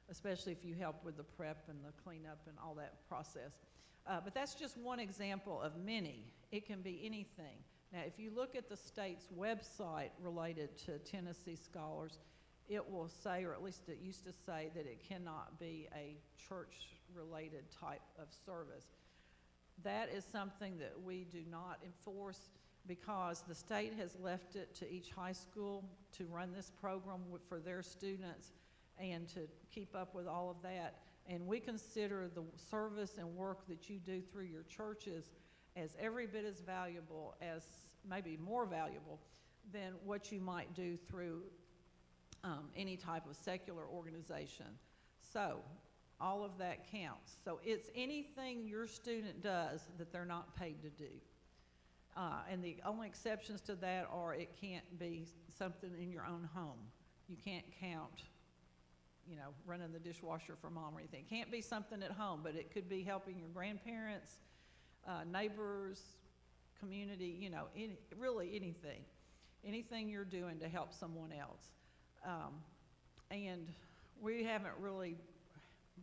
especially if you help with the prep and the cleanup and all that process. But that's just one example of many. It can be anything. Now, if you look at the state's website related to Tennessee Scholars, it will say, or at least it used to say, that it cannot be a church-related type of service. That is something that we do not enforce, because the state has left it to each high school to run this program for their students and to keep up with all of that. And we consider the service and work that you do through your churches as every bit as valuable, as maybe more valuable, than what you might do through any type of secular organization. So all of that counts. So it's anything your student does that they're not paid to do. And the only exceptions to that are it can't be something in your own home. You can't count, you know, running the dishwasher for mom or anything. It can't be something at home, but it could be helping your grandparents, neighbors, community, you know, really anything. Anything you're doing to help someone else. And we haven't really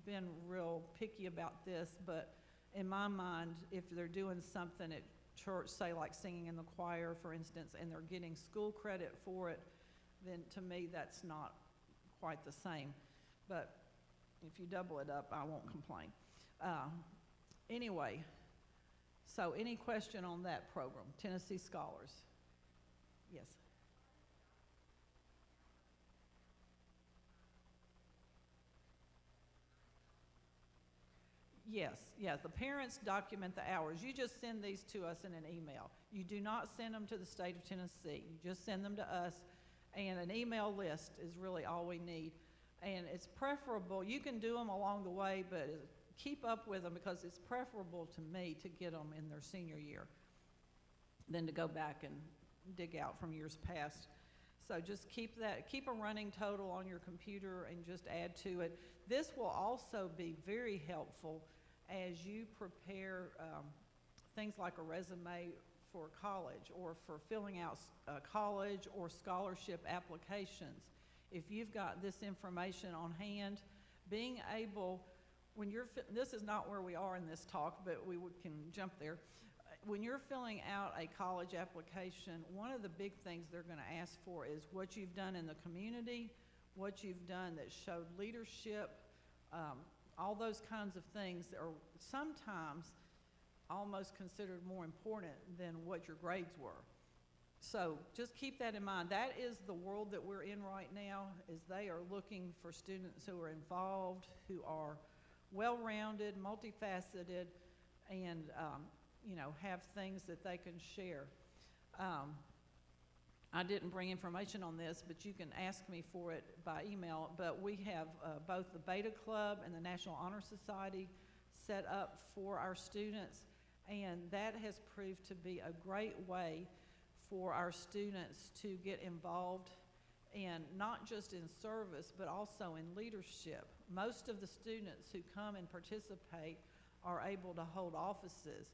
been real picky about this, but in my mind, if they're doing something at church, say like singing in the choir, for instance, and they're getting school credit for it, then to me that's not quite the same. But if you double it up, I won't complain. Anyway, so any question on that program, Tennessee Scholars? Yes. Yes, the parents document the hours. You just send these to us in an email. You do not send them to the state of Tennessee. You just send them to us, and an email list is really all we need. And it's preferable, you can do them along the way, but keep up with them, because it's preferable to me to get them in their senior year than to go back and dig out from years past. So just keep a running total on your computer and just add to it. This will also be very helpful as you prepare things like a resume for college, or for filling out college or scholarship applications. If you've got this information on hand, being able, when you're, this is not where we are in this talk, but we can jump there. When you're filling out a college application, one of the big things they're going to ask for is what you've done in the community, what you've done that showed leadership, all those kinds of things are sometimes almost considered more important than what your grades were. So just keep that in mind. That is the world that we're in right now, is they are looking for students who are involved, who are well-rounded, multifaceted, and you know, have things that they can share. I didn't bring information on this, but you can ask me for it by email. But we have both the Beta Club and the National Honor Society set up for our students, and that has proved to be a great way for our students to get involved, and not just in service, but also in leadership. Most of the students who come and participate are able to hold offices.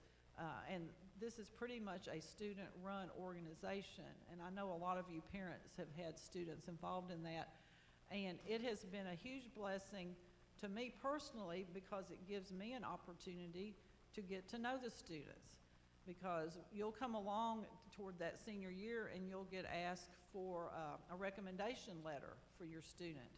And this is pretty much a student-run organization, and I know a lot of you parents have had students involved in that, and it has been a huge blessing to me personally, because it gives me an opportunity to get to know the students, because you'll come along toward that senior year, and you'll get asked for a recommendation letter for your student.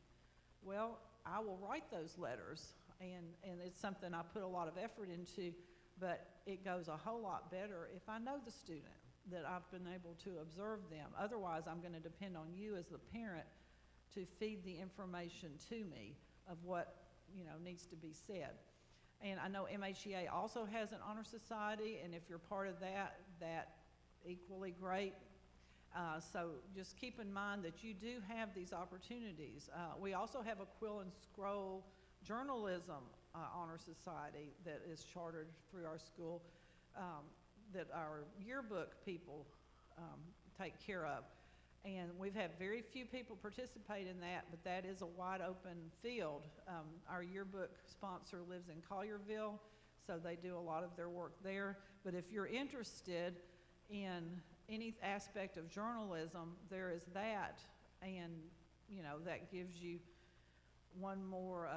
Well, I will write those letters, and it's something I put a lot of effort into, but it goes a whole lot better if I know the student, that I've been able to observe them. Otherwise, I'm going to depend on you as the parent to feed the information to me of what, needs to be said. And I know MHEA also has an honor society, and if you're part of that, equally great. So just keep in mind that you do have these opportunities. We also have a Quill and Scroll journalism honor society that is chartered through our school, that our yearbook people take care of. And we've had very few people participate in that, but that is a wide open field. Our yearbook sponsor lives in Collierville, so they do a lot of their work there. But if you're interested in any aspect of journalism, there is that, and that gives you one more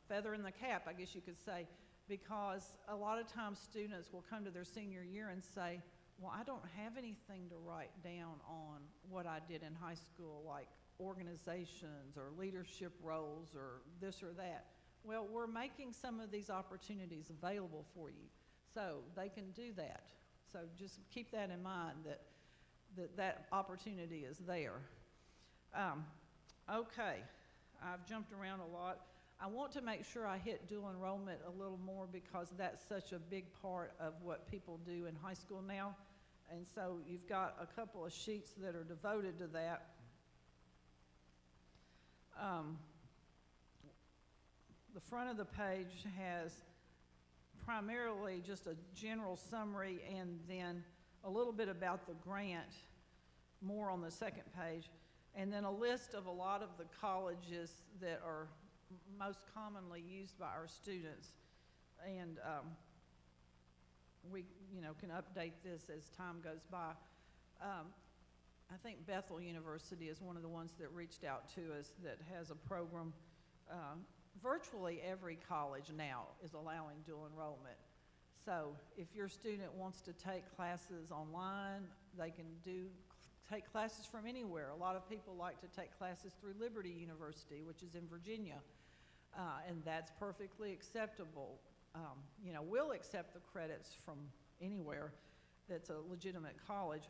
feather in the cap, I guess you could say, because a lot of times students will come to their senior year and say, well, I don't have anything to write down on what I did in high school, like organizations or leadership roles or this or that. Well, we're making some of these opportunities available for you, so they can do that. So just keep that in mind, that opportunity is there. Okay, I've jumped around a lot. I want to make sure I hit dual enrollment a little more because that's such a big part of what people do in high school now. And so you've got a couple of sheets that are devoted to that. The front of the page has primarily just a general summary and then a little bit about the grant, more on the second page, and then a list of a lot of the colleges that are most commonly used by our students. And we can update this as time goes by. I think Bethel University is one of the ones that reached out to us that has a program. Virtually every college now is allowing dual enrollment. So if your student wants to take classes online, they can take classes from anywhere. A lot of people like to take classes through Liberty University, which is in Virginia, and that's perfectly acceptable. We'll accept the credits from anywhere that's a legitimate college.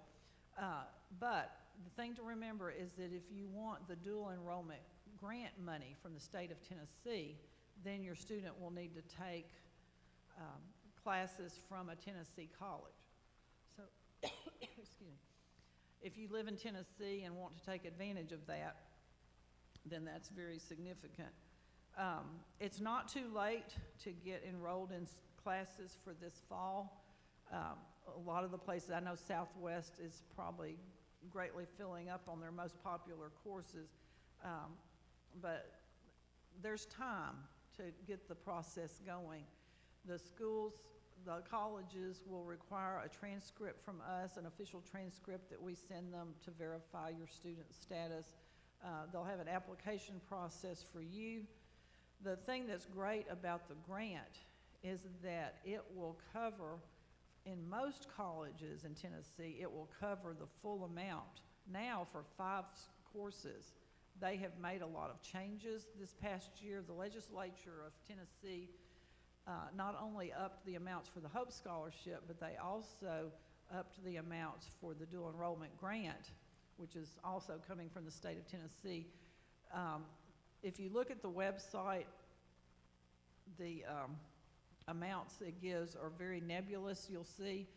But the thing to remember is that if you want the dual enrollment grant money from the state of Tennessee, then your student will need to take classes from a Tennessee college. So, excuse me. If you live in Tennessee and want to take advantage of that, then that's very significant. It's not too late to get enrolled in classes for this fall. A lot of the places, I know Southwest is probably greatly filling up on their most popular courses, but there's time to get the process going. The schools, the colleges will require a transcript from us, an official transcript that we send them to verify your student status. They'll have an application process for you. The thing that's great about the grant is that it will cover, in most colleges in Tennessee, it will cover the full amount. Now for 5 courses, they have made a lot of changes this past year. The legislature of Tennessee not only upped the amounts for the Hope Scholarship, but they also upped the amounts for the dual enrollment grant, which is also coming from the state of Tennessee. If you look at the website, the amounts it gives are very nebulous, you'll see.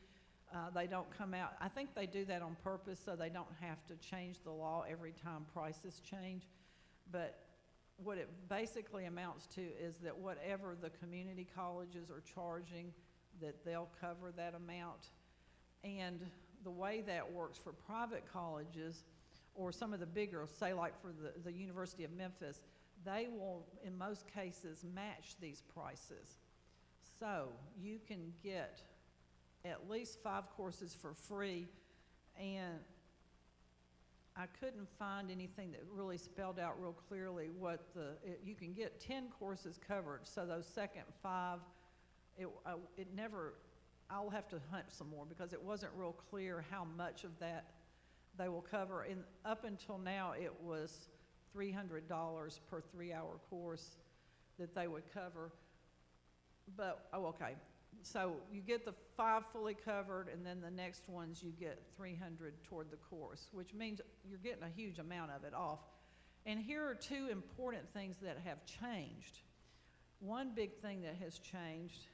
They don't come out. I think they do that on purpose so they don't have to change the law every time prices change. But what it basically amounts to is that whatever the community colleges are charging, that they'll cover that amount. And the way that works for private colleges, or some of the bigger, say like for the University of Memphis, they will, in most cases, match these prices. So you can get at least 5 courses for free, and I couldn't find anything that really spelled out real clearly what you can get 10 courses covered, so those second 5, it never, I'll have to hunt some more because it wasn't real clear how much of that they will cover. And up until now, it was $300 per 3-hour course that they would cover. But, oh, okay. So you get the 5 fully covered, and then the next ones you get $300 toward the course, which means you're getting a huge amount of it off. And here are 2 important things that have changed. One big thing that has changed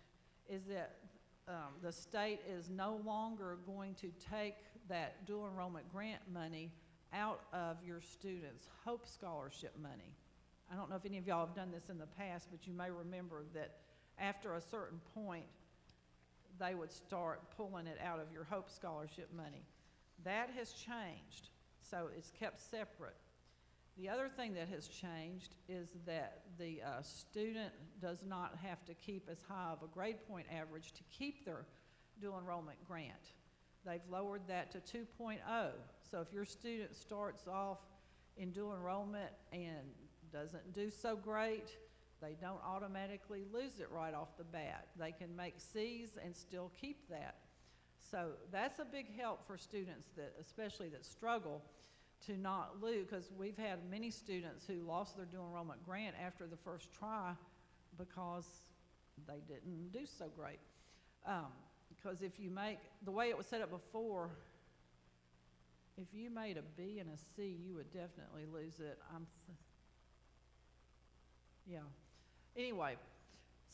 is that the state is no longer going to take that dual enrollment grant money out of your students' Hope Scholarship money. I don't know if any of y'all have done this in the past, but you may remember that after a certain point, they would start pulling it out of your Hope Scholarship money. That has changed, so it's kept separate. The other thing that has changed is that the student does not have to keep as high of a grade point average to keep their dual enrollment grant. They've lowered that to 2.0. So if your student starts off in dual enrollment and doesn't do so great, they don't automatically lose it right off the bat. They can make C's and still keep that. So that's a big help for students that, especially that struggle, to not lose, because we've had many students who lost their dual enrollment grant after the first try because they didn't do so great. Because if you make, the way it was set up before, if you made a B and a C, you would definitely lose it. Yeah. Anyway,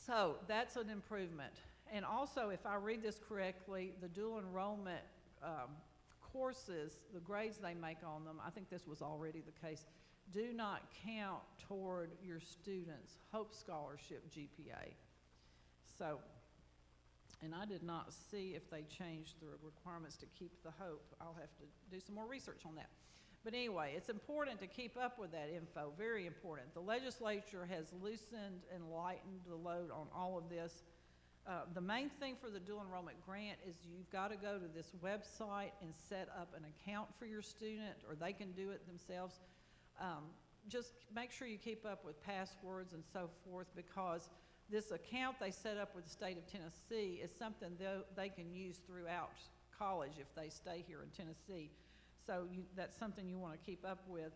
so that's an improvement. And also, if I read this correctly, the dual enrollment courses, the grades they make on them, I think this was already the case, do not count toward your students' Hope Scholarship GPA. So, and I did not see if they changed the requirements to keep the Hope. I'll have to do some more research on that. But anyway, it's important to keep up with that info, very important. The legislature has loosened and lightened the load on all of this. The main thing for the dual enrollment grant is you've got to go to this website and set up an account for your student, or they can do it themselves. Just make sure you keep up with passwords and so forth, because this account they set up with the state of Tennessee is something they can use throughout college if they stay here in Tennessee. So that's something you want to keep up with.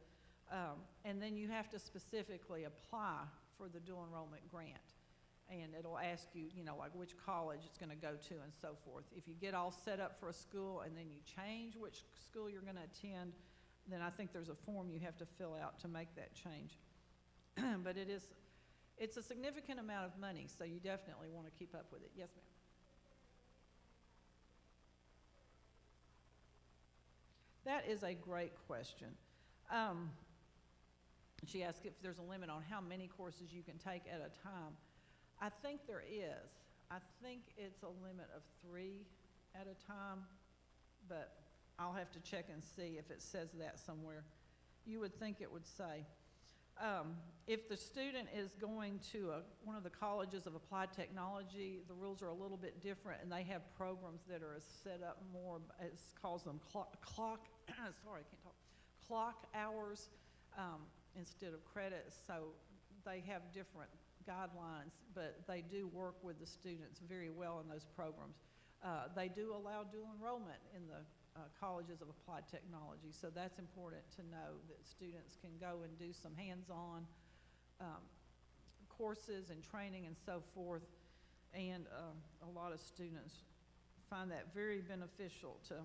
And then you have to specifically apply for the dual enrollment grant. And it'll ask you, you know, like which college it's going to go to and so forth. If you get all set up for a school and then you change which school you're going to attend, then I think there's a form you have to fill out to make that change. But it's a significant amount of money, so you definitely want to keep up with it. Yes, ma'am. That is a great question. She asked if there's a limit on how many courses you can take at a time. I think there is. I think it's a limit of 3 at a time, but I'll have to check and see if it says that somewhere. You would think it would say. If the student is going to one of the colleges of applied technology, the rules are a little bit different, and they have programs that are set up more, it calls them clock hours instead of credits, so they have different guidelines, but they do work with the students very well in those programs. They do allow dual enrollment in the colleges of applied technology, so that's important to know that students can go and do some hands-on courses and training and so forth, and a lot of students find that very beneficial to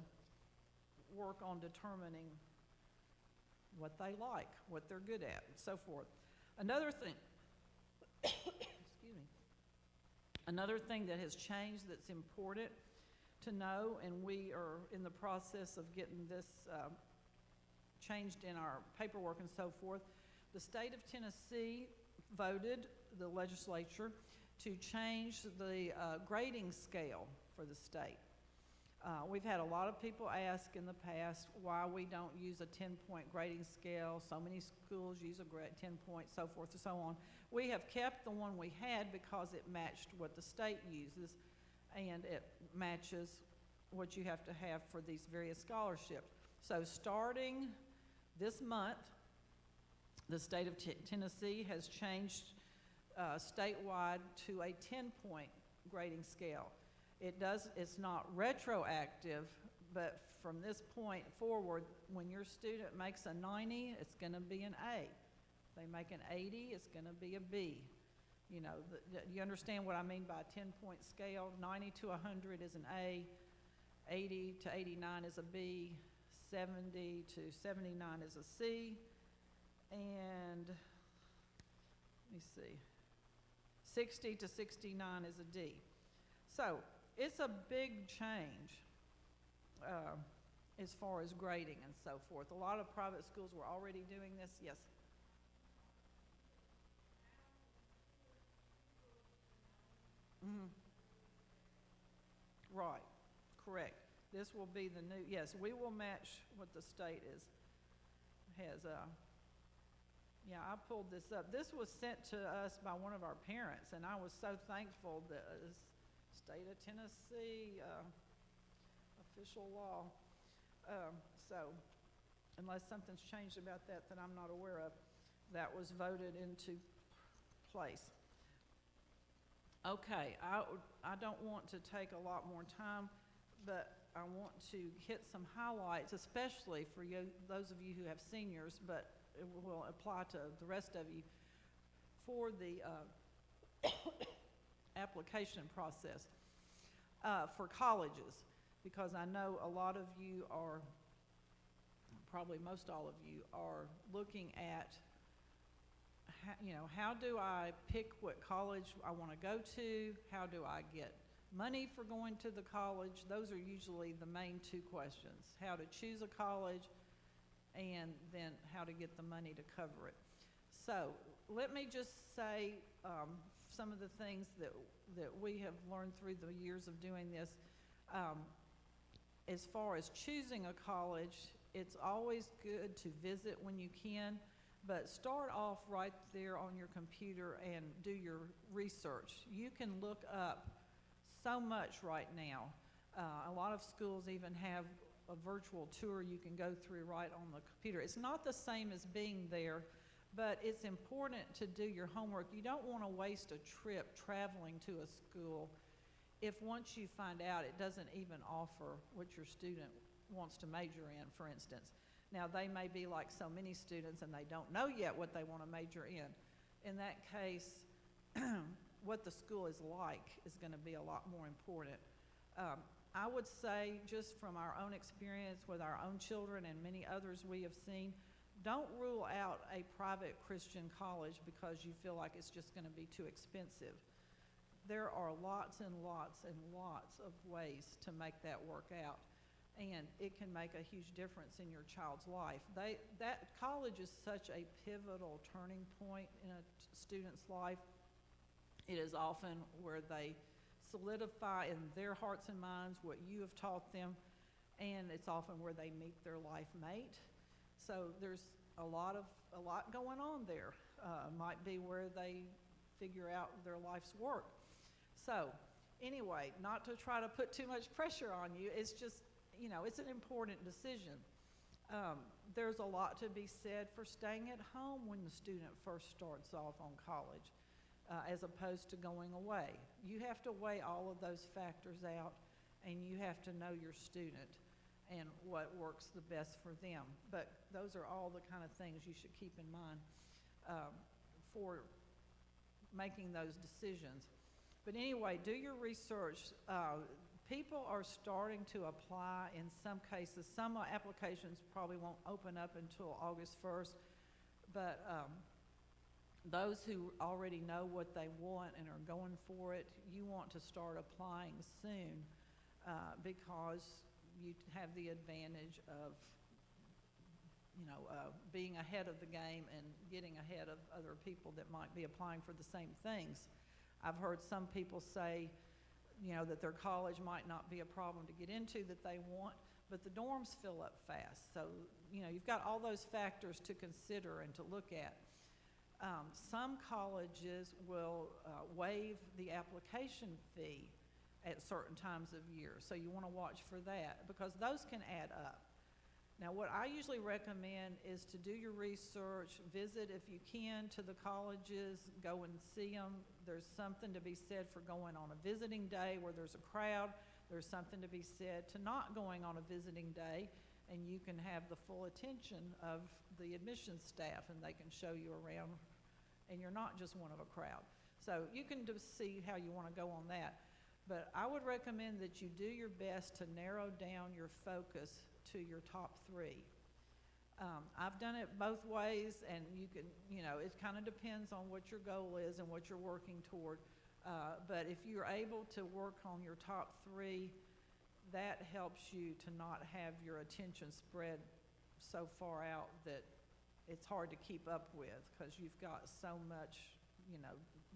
work on determining what they like, what they're good at, and so forth. Another thing, excuse me, another thing that has changed that's important to know, and we are in the process of getting this changed in our paperwork and so forth, the state of Tennessee voted, the legislature, to change the grading scale for the state. We've had a lot of people ask in the past why we don't use a 10-point grading scale. So many schools use a 10-point, so forth and so on. We have kept the one we had because it matched what the state uses, and it matches what you have to have for these various scholarships. So starting this month, the state of Tennessee has changed statewide to a 10-point grading scale. It's not retroactive, but from this point forward, when your student makes a 90, it's gonna be an A. If they make an 80, it's gonna be a B. You know, you understand what I mean by a 10-point scale? 90 to 100 is an A, 80 to 89 is a B, 70 to 79 is a C, and let me see, 60 to 69 is a D. So it's a big change as far as grading and so forth. A lot of private schools were already doing this. Yes? Mm-hmm. Right, correct. This will be the new, yes, we will match what the state yeah, I pulled this up. This was sent to us by one of our parents, and I was so thankful that state of Tennessee official law. So unless something's changed about that I'm not aware of, that was voted into place. Okay, I don't want to take a lot more time, but I want to hit some highlights, especially for you, those of you who have seniors, but it will apply to the rest of you for the application process for colleges, because I know a lot of you are, probably most all of you are looking at how do I pick what college I want to go to? How do I get money for going to the college? Those are usually the main two questions. How to choose a college, and then how to get the money to cover it. So let me just say some of the things that we have learned through the years of doing this. As far as choosing a college, it's always good to visit when you can, but start off right there on your computer and do your research. You can look up so much right now. A lot of schools even have a virtual tour you can go through right on the computer. It's not the same as being there, but it's important to do your homework. You don't want to waste a trip traveling to a school if once you find out it doesn't even offer what your student wants to major in, for instance. Now, they may be like so many students and they don't know yet what they want to major in. In that case, what the school is like is going to be a lot more important. I would say, just from our own experience with our own children and many others we have seen, don't rule out a private Christian college because you feel like it's just going to be too expensive. There are lots and lots and lots of ways to make that work out, and it can make a huge difference in your child's life. That college is such a pivotal turning point in a student's life. It is often where they solidify in their hearts and minds what you have taught them, and it's often where they meet their life mate. So there's a lot going on there. Might be where they figure out their life's work. So anyway, not to try to put too much pressure on you, it's just, it's an important decision. There's a lot to be said for staying at home when the student first starts off on college, as opposed to going away. You have to weigh all of those factors out, and you have to know your student and what works the best for them. But those are all the kind of things you should keep in mind for making those decisions. But anyway, do your research. People are starting to apply in some cases. Some applications probably won't open up until August 1st, but those who already know what they want and are going for it, you want to start applying soon because you have the advantage of being ahead of the game and getting ahead of other people that might be applying for the same things. I've heard some people say, that their college might not be a problem to get into that they want, but the dorms fill up fast. So, you've got all those factors to consider and to look at. Some colleges will waive the application fee at certain times of year, so you want to watch for that because those can add up. Now, what I usually recommend is to do your research, visit if you can to the colleges, go and see them. There's something to be said for going on a visiting day where there's a crowd. There's something to be said to not going on a visiting day, and you can have the full attention of the admissions staff, and they can show you around, and you're not just one of a crowd. So you can just see how you want to go on that. But I would recommend that you do your best to narrow down your focus to your top 3. I've done it both ways, and you can, it kind of depends on what your goal is and what you're working toward. But if you're able to work on your top 3, that helps you to not have your attention spread so far out that it's hard to keep up with, because you've got so much,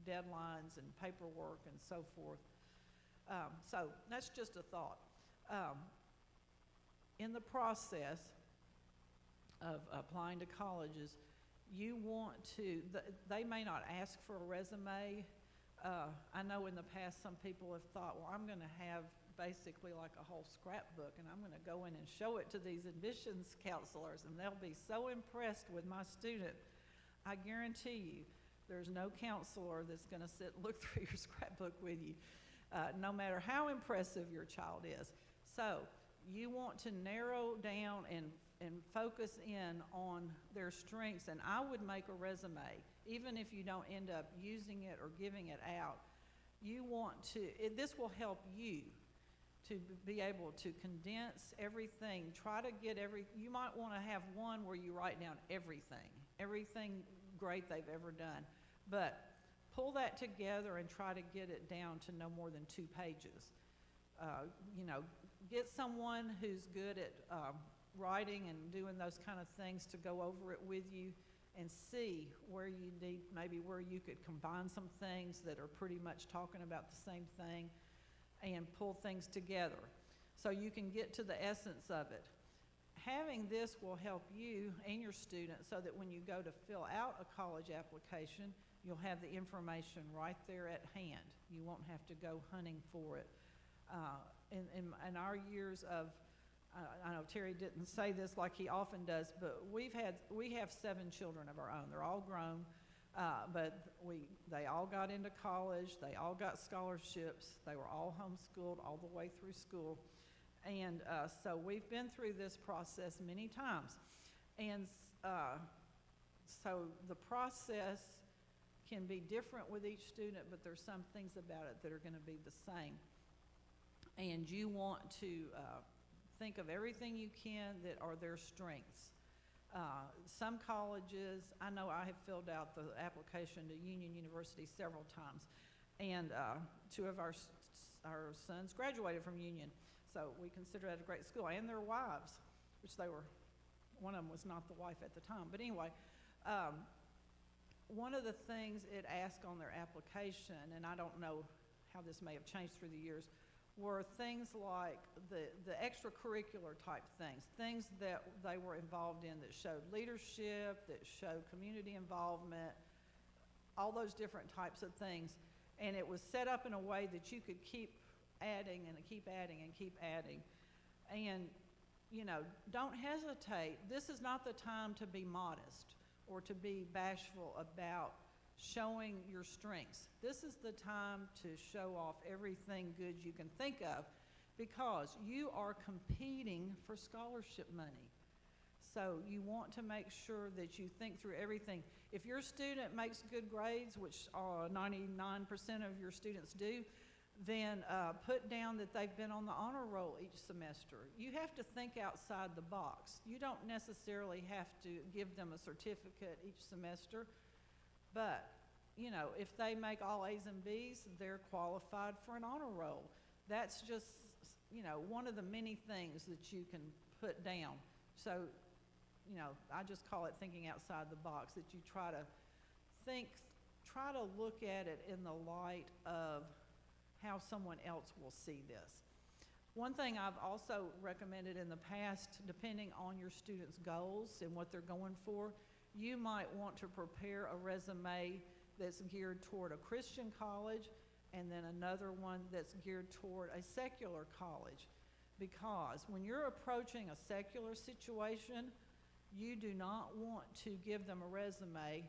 deadlines and paperwork and so forth. So that's just a thought. In the process of applying to colleges, you want to, they may not ask for a resume. I know in the past some people have thought, well, I'm going to have basically like a whole scrapbook, and I'm going to go in and show it to these admissions counselors, and they'll be so impressed with my student. I guarantee you there's no counselor that's going to sit and look through your scrapbook with you, no matter how impressive your child is. So you want to narrow down and focus in on their strengths, and I would make a resume, even if you don't end up using it or giving it out. You want to, this will help you to be able to condense everything, try to get you might want to have one where you write down everything great they've ever done, but pull that together and try to get it down to no more than 2 pages. Get someone who's good at writing and doing those kind of things to go over it with you and see where you need, maybe where you could combine some things that are pretty much talking about the same thing, and pull things together so you can get to the essence of it. Having this will help you and your students so that when you go to fill out a college application, you'll have the information right there at hand. You won't have to go hunting for it. In our years of, I know Terry didn't say this like he often does, but we have 7 children of our own. They're all grown, but they all got into college. They all got scholarships. They were all homeschooled all the way through school. And so we've been through this process many times. And so the process can be different with each student, but there's some things about it that are going to be the same. And you want to think of everything you can that are their strengths. Some colleges, I know I have filled out the application to Union University several times, and 2 of our sons graduated from Union, so we consider that a great school, and their wives, which they were, one of them was not the wife at the time, but anyway, one of the things it asked on their application, and I don't know how this may have changed through the years, were things like the extracurricular type things that they were involved in that showed leadership, that showed community involvement, all those different types of things. And it was set up in a way that you could keep adding and keep adding and keep adding. And, don't hesitate. This is not the time to be modest or to be bashful about showing your strengths. This is the time to show off everything good you can think of, because you are competing for scholarship money. So you want to make sure that you think through everything. If your student makes good grades, which 99% of your students do, then put down that they've been on the honor roll each semester. You have to think outside the box. You don't necessarily have to give them a certificate each semester, but if they make all A's and B's, they're qualified for an honor roll. That's just, one of the many things that you can put down. So, I just call it thinking outside the box, that you try to look at it in the light of how someone else will see this. One thing I've also recommended in the past, depending on your students' goals and what they're going for, you might want to prepare a resume that's geared toward a Christian college, and then another one that's geared toward a secular college. because when you're approaching a secular situation, you do not want to give them a resume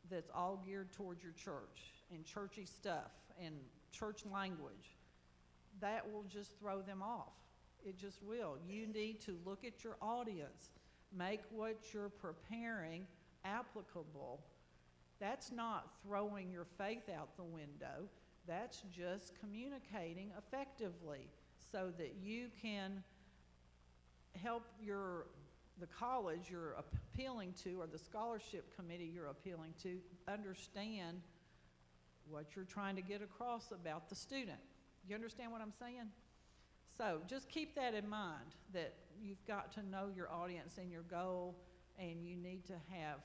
that's all geared towards your church and churchy stuff and church language. That will just throw them off. It just will. You need to look at your audience. Make what you're preparing applicable. That's not throwing your faith out the window. That's just communicating effectively so that you can help the college you're appealing to or the scholarship committee you're appealing to understand what you're trying to get across about the student. You understand what I'm saying? So just keep that in mind, that you've got to know your audience and your goal, and you need to have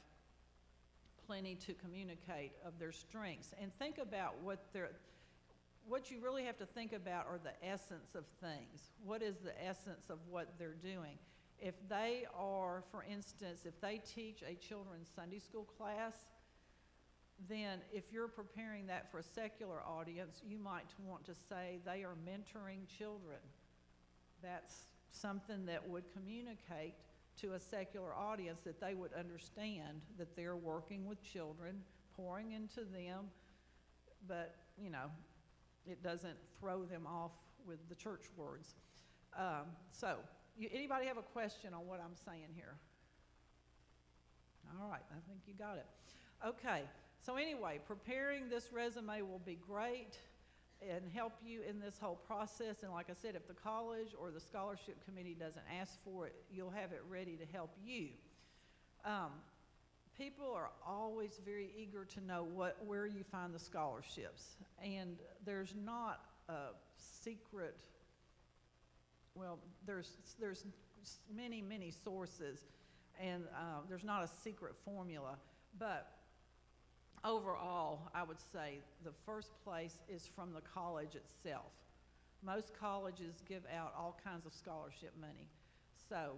plenty to communicate of their strengths. And think about what you really have to think about are the essence of things. What is the essence of what they're doing? If they are, for instance, if they teach a children's Sunday school class, then if you're preparing that for a secular audience, you might want to say they are mentoring children. That's something that would communicate to a secular audience, that they would understand that they're working with children, pouring into them, but, it doesn't throw them off with the church words. Anybody have a question on what I'm saying here? All right, I think you got it. Okay, so anyway, preparing this resume will be great and help you in this whole process. And like I said, if the college or the scholarship committee doesn't ask for it, you'll have it ready to help you. People are always very eager to know where you find the scholarships. And there's not a secret, well, there's many, many sources, and there's not a secret formula. But overall, I would say the first place is from the college itself. Most colleges give out all kinds of scholarship money. So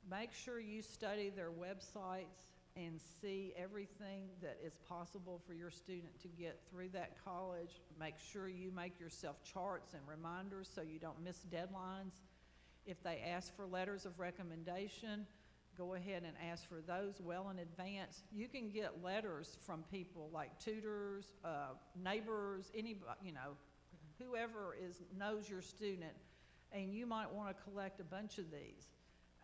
make sure you study their websites and see everything that is possible for your student to get through that college. Make sure you make yourself charts and reminders so you don't miss deadlines. If they ask for letters of recommendation, go ahead and ask for those well in advance. You can get letters from people like tutors, neighbors, anybody, whoever knows your student, and you might want to collect a bunch of these.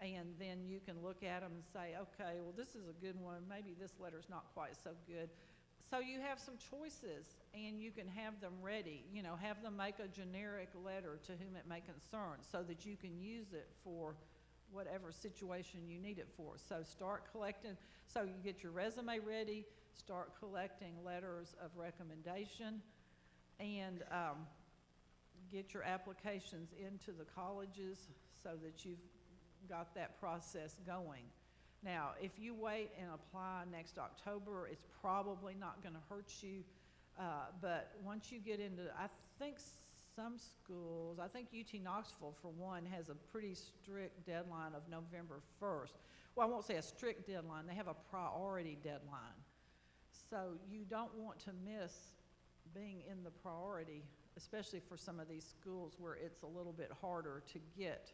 And then you can look at them and say, okay, well, this is a good one. Maybe this letter's not quite so good. So you have some choices, and you can have them ready. Have them make a generic letter to whom it may concern so that you can use it for whatever situation you need it for. So start collecting. So you get your resume ready, start collecting letters of recommendation, and get your applications into the colleges so that you've got that process going. Now, if you wait and apply next October, it's probably not going to hurt you, but once you get into, I think some schools, I think UT Knoxville, for one, has a pretty strict deadline of November 1st. Well, I won't say a strict deadline. They have a priority deadline. So you don't want to miss being in the priority, especially for some of these schools where it's a little bit harder to get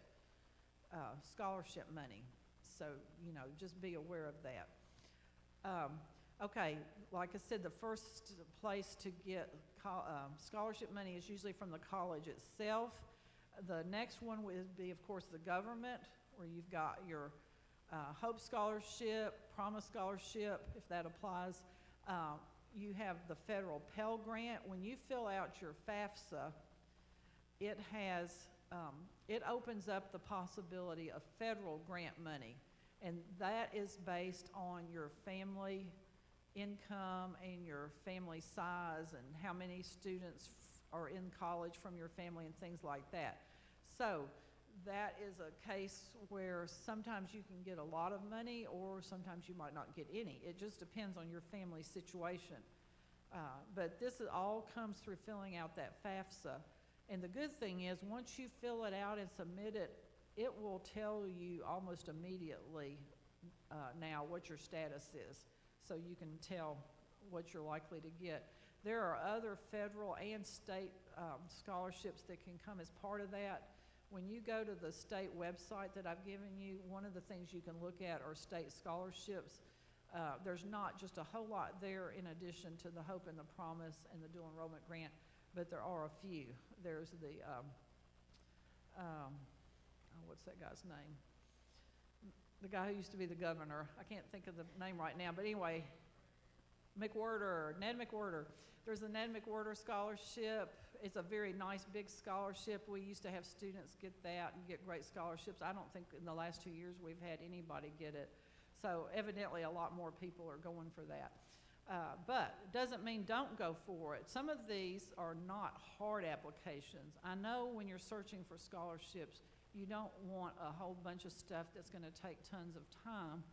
scholarship money. So, just be aware of that. Okay, like I said, the first place to get scholarship money is usually from the college itself. The next one would be, of course, the government, where you've got your Hope Scholarship, Promise Scholarship, if that applies. You have the federal Pell Grant. When you fill out your FAFSA, it opens up the possibility of federal grant money, and that is based on your family income and your family size and how many students are in college from your family and things like that. So that is a case where sometimes you can get a lot of money or sometimes you might not get any. It just depends on your family situation. But this all comes through filling out that FAFSA. And the good thing is, once you fill it out and submit it, it will tell you almost immediately now what your status is, so you can tell what you're likely to get. There are other federal and state scholarships that can come as part of that, When you go to the state website that I've given you, one of the things you can look at are state scholarships. There's not just a whole lot there in addition to the Hope and the Promise and the dual enrollment grant, but there are a few. There's the, what's that guy's name? The guy who used to be the governor. I can't think of the name right now, but anyway, Ned McWhorter. There's the Ned McWhorter Scholarship. It's a very nice big scholarship. We used to have students get that and get great scholarships. I don't think in the last 2 years we've had anybody get it. So evidently a lot more people are going for that. But it doesn't mean don't go for it. Some of these are not hard applications. I know when you're searching for scholarships, you don't want a whole bunch of stuff that's going to take tons of time,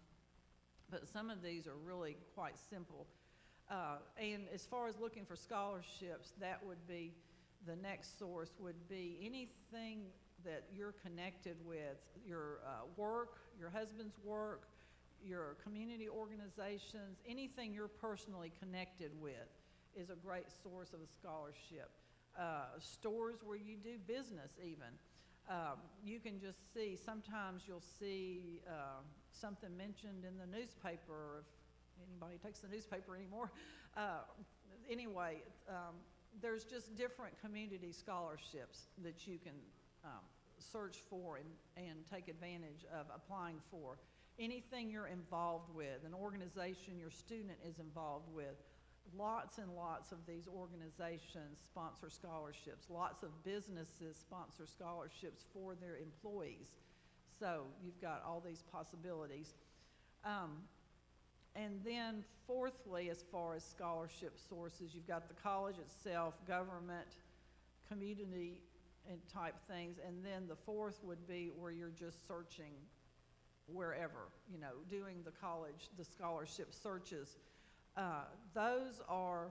but some of these are really quite simple. And as far as looking for scholarships, that would be the next source would be anything that you're connected with, your work, your husband's work, your community organizations, anything you're personally connected with is a great source of a scholarship. Stores where you do business even. You can just see, sometimes you'll see something mentioned in the newspaper, if anybody takes the newspaper anymore. Anyway, there's just different community scholarships that you can search for and take advantage of applying for. Anything you're involved with, an organization your student is involved with, lots and lots of these organizations sponsor scholarships. Lots of businesses sponsor scholarships for their employees. So you've got all these possibilities. And then fourthly, as far as scholarship sources, you've got the college itself, government, community and type things. And then the fourth would be where you're just searching wherever, you know, doing the college, the scholarship searches. Those are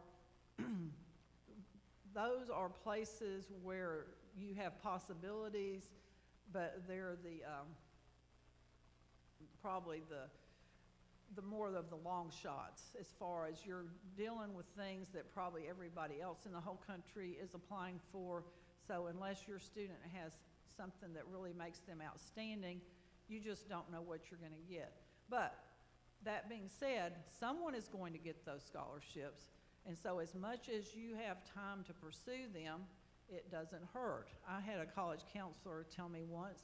places where you have possibilities, but they're the probably the more of the long shots as far as you're dealing with things that probably everybody else in the whole country is applying for. So unless your student has something that really makes them outstanding, you just don't know what you're going to get. But that being said, someone is going to get those scholarships, and so as much as you have time to pursue them, it doesn't hurt. I had a college counselor tell me once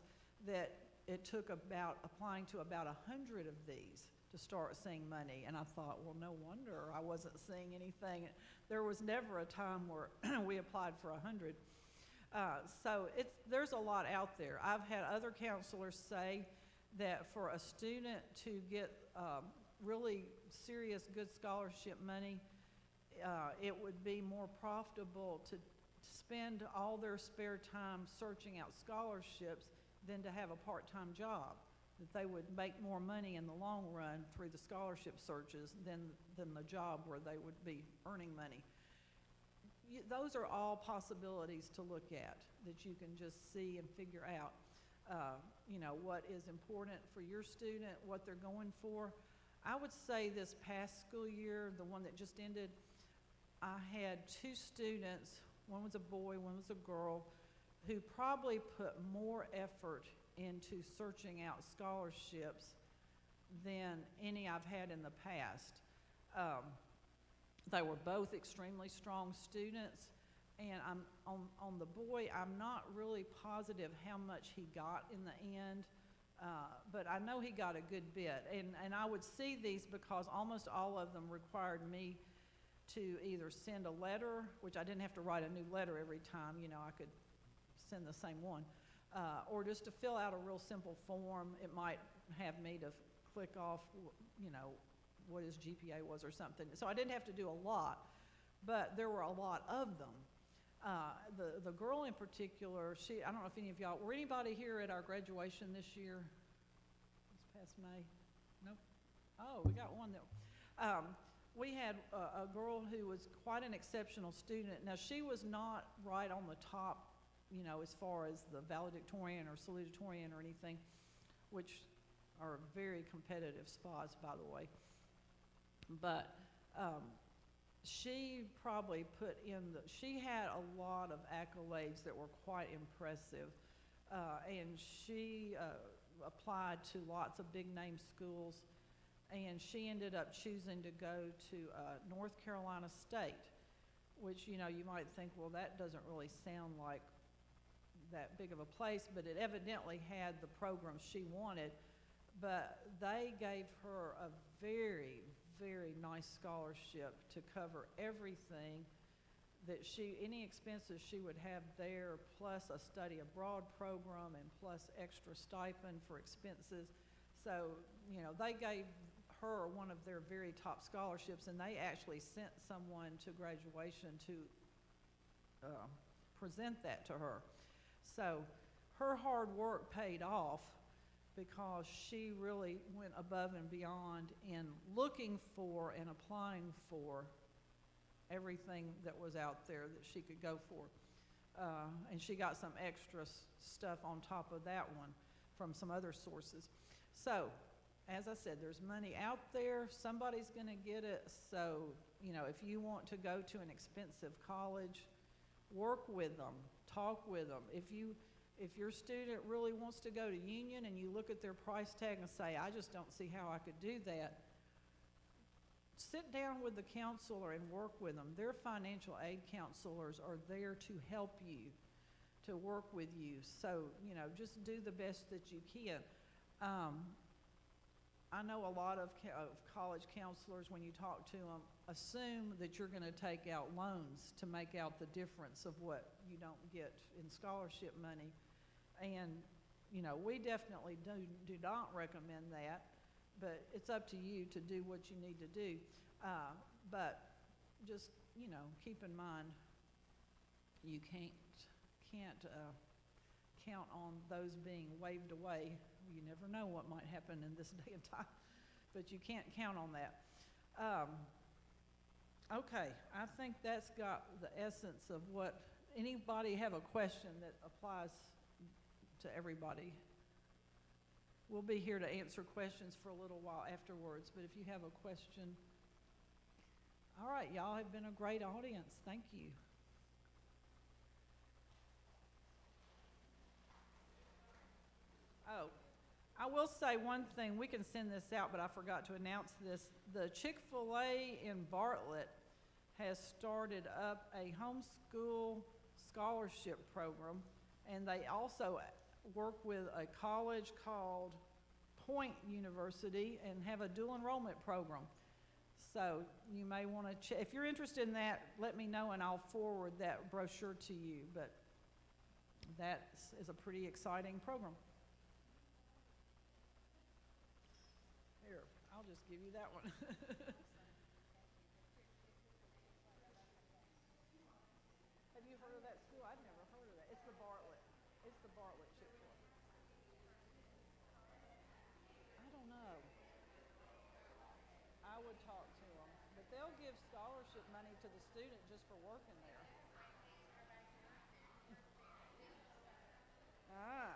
that it took applying to about 100 of these to start seeing money, and I thought, well, no wonder I wasn't seeing anything. There was never a time where we applied for 100. So there's a lot out there. I've had other counselors say that for a student to get really serious good scholarship money, it would be more profitable to spend all their spare time searching out scholarships than to have a part-time job. That they would make more money in the long run through the scholarship searches than the job where they would be earning money. Those are all possibilities to look at that you can just see and figure out, you know, what is important for your student, what they're going for. I would say this past school year, the one that just ended, I had 2 students, one was a boy, one was a girl, who probably put more effort into searching out scholarships than any I've had in the past. They were both extremely strong students, and on the boy, I'm not really positive how much he got in the end, but I know he got a good bit. And I would see these because almost all of them required me to either send a letter, which I didn't have to write a new letter every time, you know, I could send the same one, or just to fill out a real simple form. It might have me to click off, you know, what his GPA was or something. So I didn't have to do a lot, but there were a lot of them. The girl in particular, I don't know if any of y'all, were anybody here at our graduation this year? This past May? Nope. Oh, we got one that, we had a girl who was quite an exceptional student. Now, she was not right on the top, you know, as far as the valedictorian or salutatorian or anything, which are very competitive spots, by the way. But she probably she had a lot of accolades that were quite impressive. And she applied to lots of big-name schools, and she ended up choosing to go to North Carolina State, which, you know, you might think, well, that doesn't really sound like that big of a place, but it evidently had the program she wanted. But they gave her a very, very nice scholarship to cover everything that any expenses she would have there, plus a study abroad program and plus extra stipend for expenses. So, you know, they gave her one of their very top scholarships, and they actually sent someone to graduation to present that to her. So her hard work paid off, because she really went above and beyond in looking for and applying for everything that was out there that she could go for. And she got some extra stuff on top of that one from some other sources. So, as I said, there's money out there. Somebody's going to get it. So, you know, if you want to go to an expensive college, work with them, talk with them. If your student really wants to go to Union and you look at their price tag and say, I just don't see how I could do that, sit down with the counselor and work with them. Their financial aid counselors are there to help you, to work with you. So, you know, just do the best that you can. I know a lot of college counselors, when you talk to them, assume that you're going to take out loans to make out the difference of what you don't get in scholarship money. And, you know, we definitely do not recommend that, but it's up to you to do what you need to do. But just, you know, keep in mind, you can't count on those being waved away. You never know what might happen in this day and time, but you can't count on that. Okay, I think that's got the essence of what. Anybody have a question that applies to everybody? We'll be here to answer questions for a little while afterwards, but if you have a question. All right, y'all have been a great audience. Thank you. Oh, I will say one thing. We can send this out, but I forgot to announce this. The Chick-fil-A in Bartlett has started up a homeschool scholarship program, and they also work with a college called Point University and have a dual enrollment program. So you may want to check. If you're interested in that, let me know and I'll forward that brochure to you. But that is a pretty exciting program. Here, I'll just give you that one. Have you heard of that school? I've never heard of that. It's the Bartlett. It's the Bartlett Chick-fil-A. I don't know. I would talk to them, but they'll give scholarship money to the student just for working there. Ah.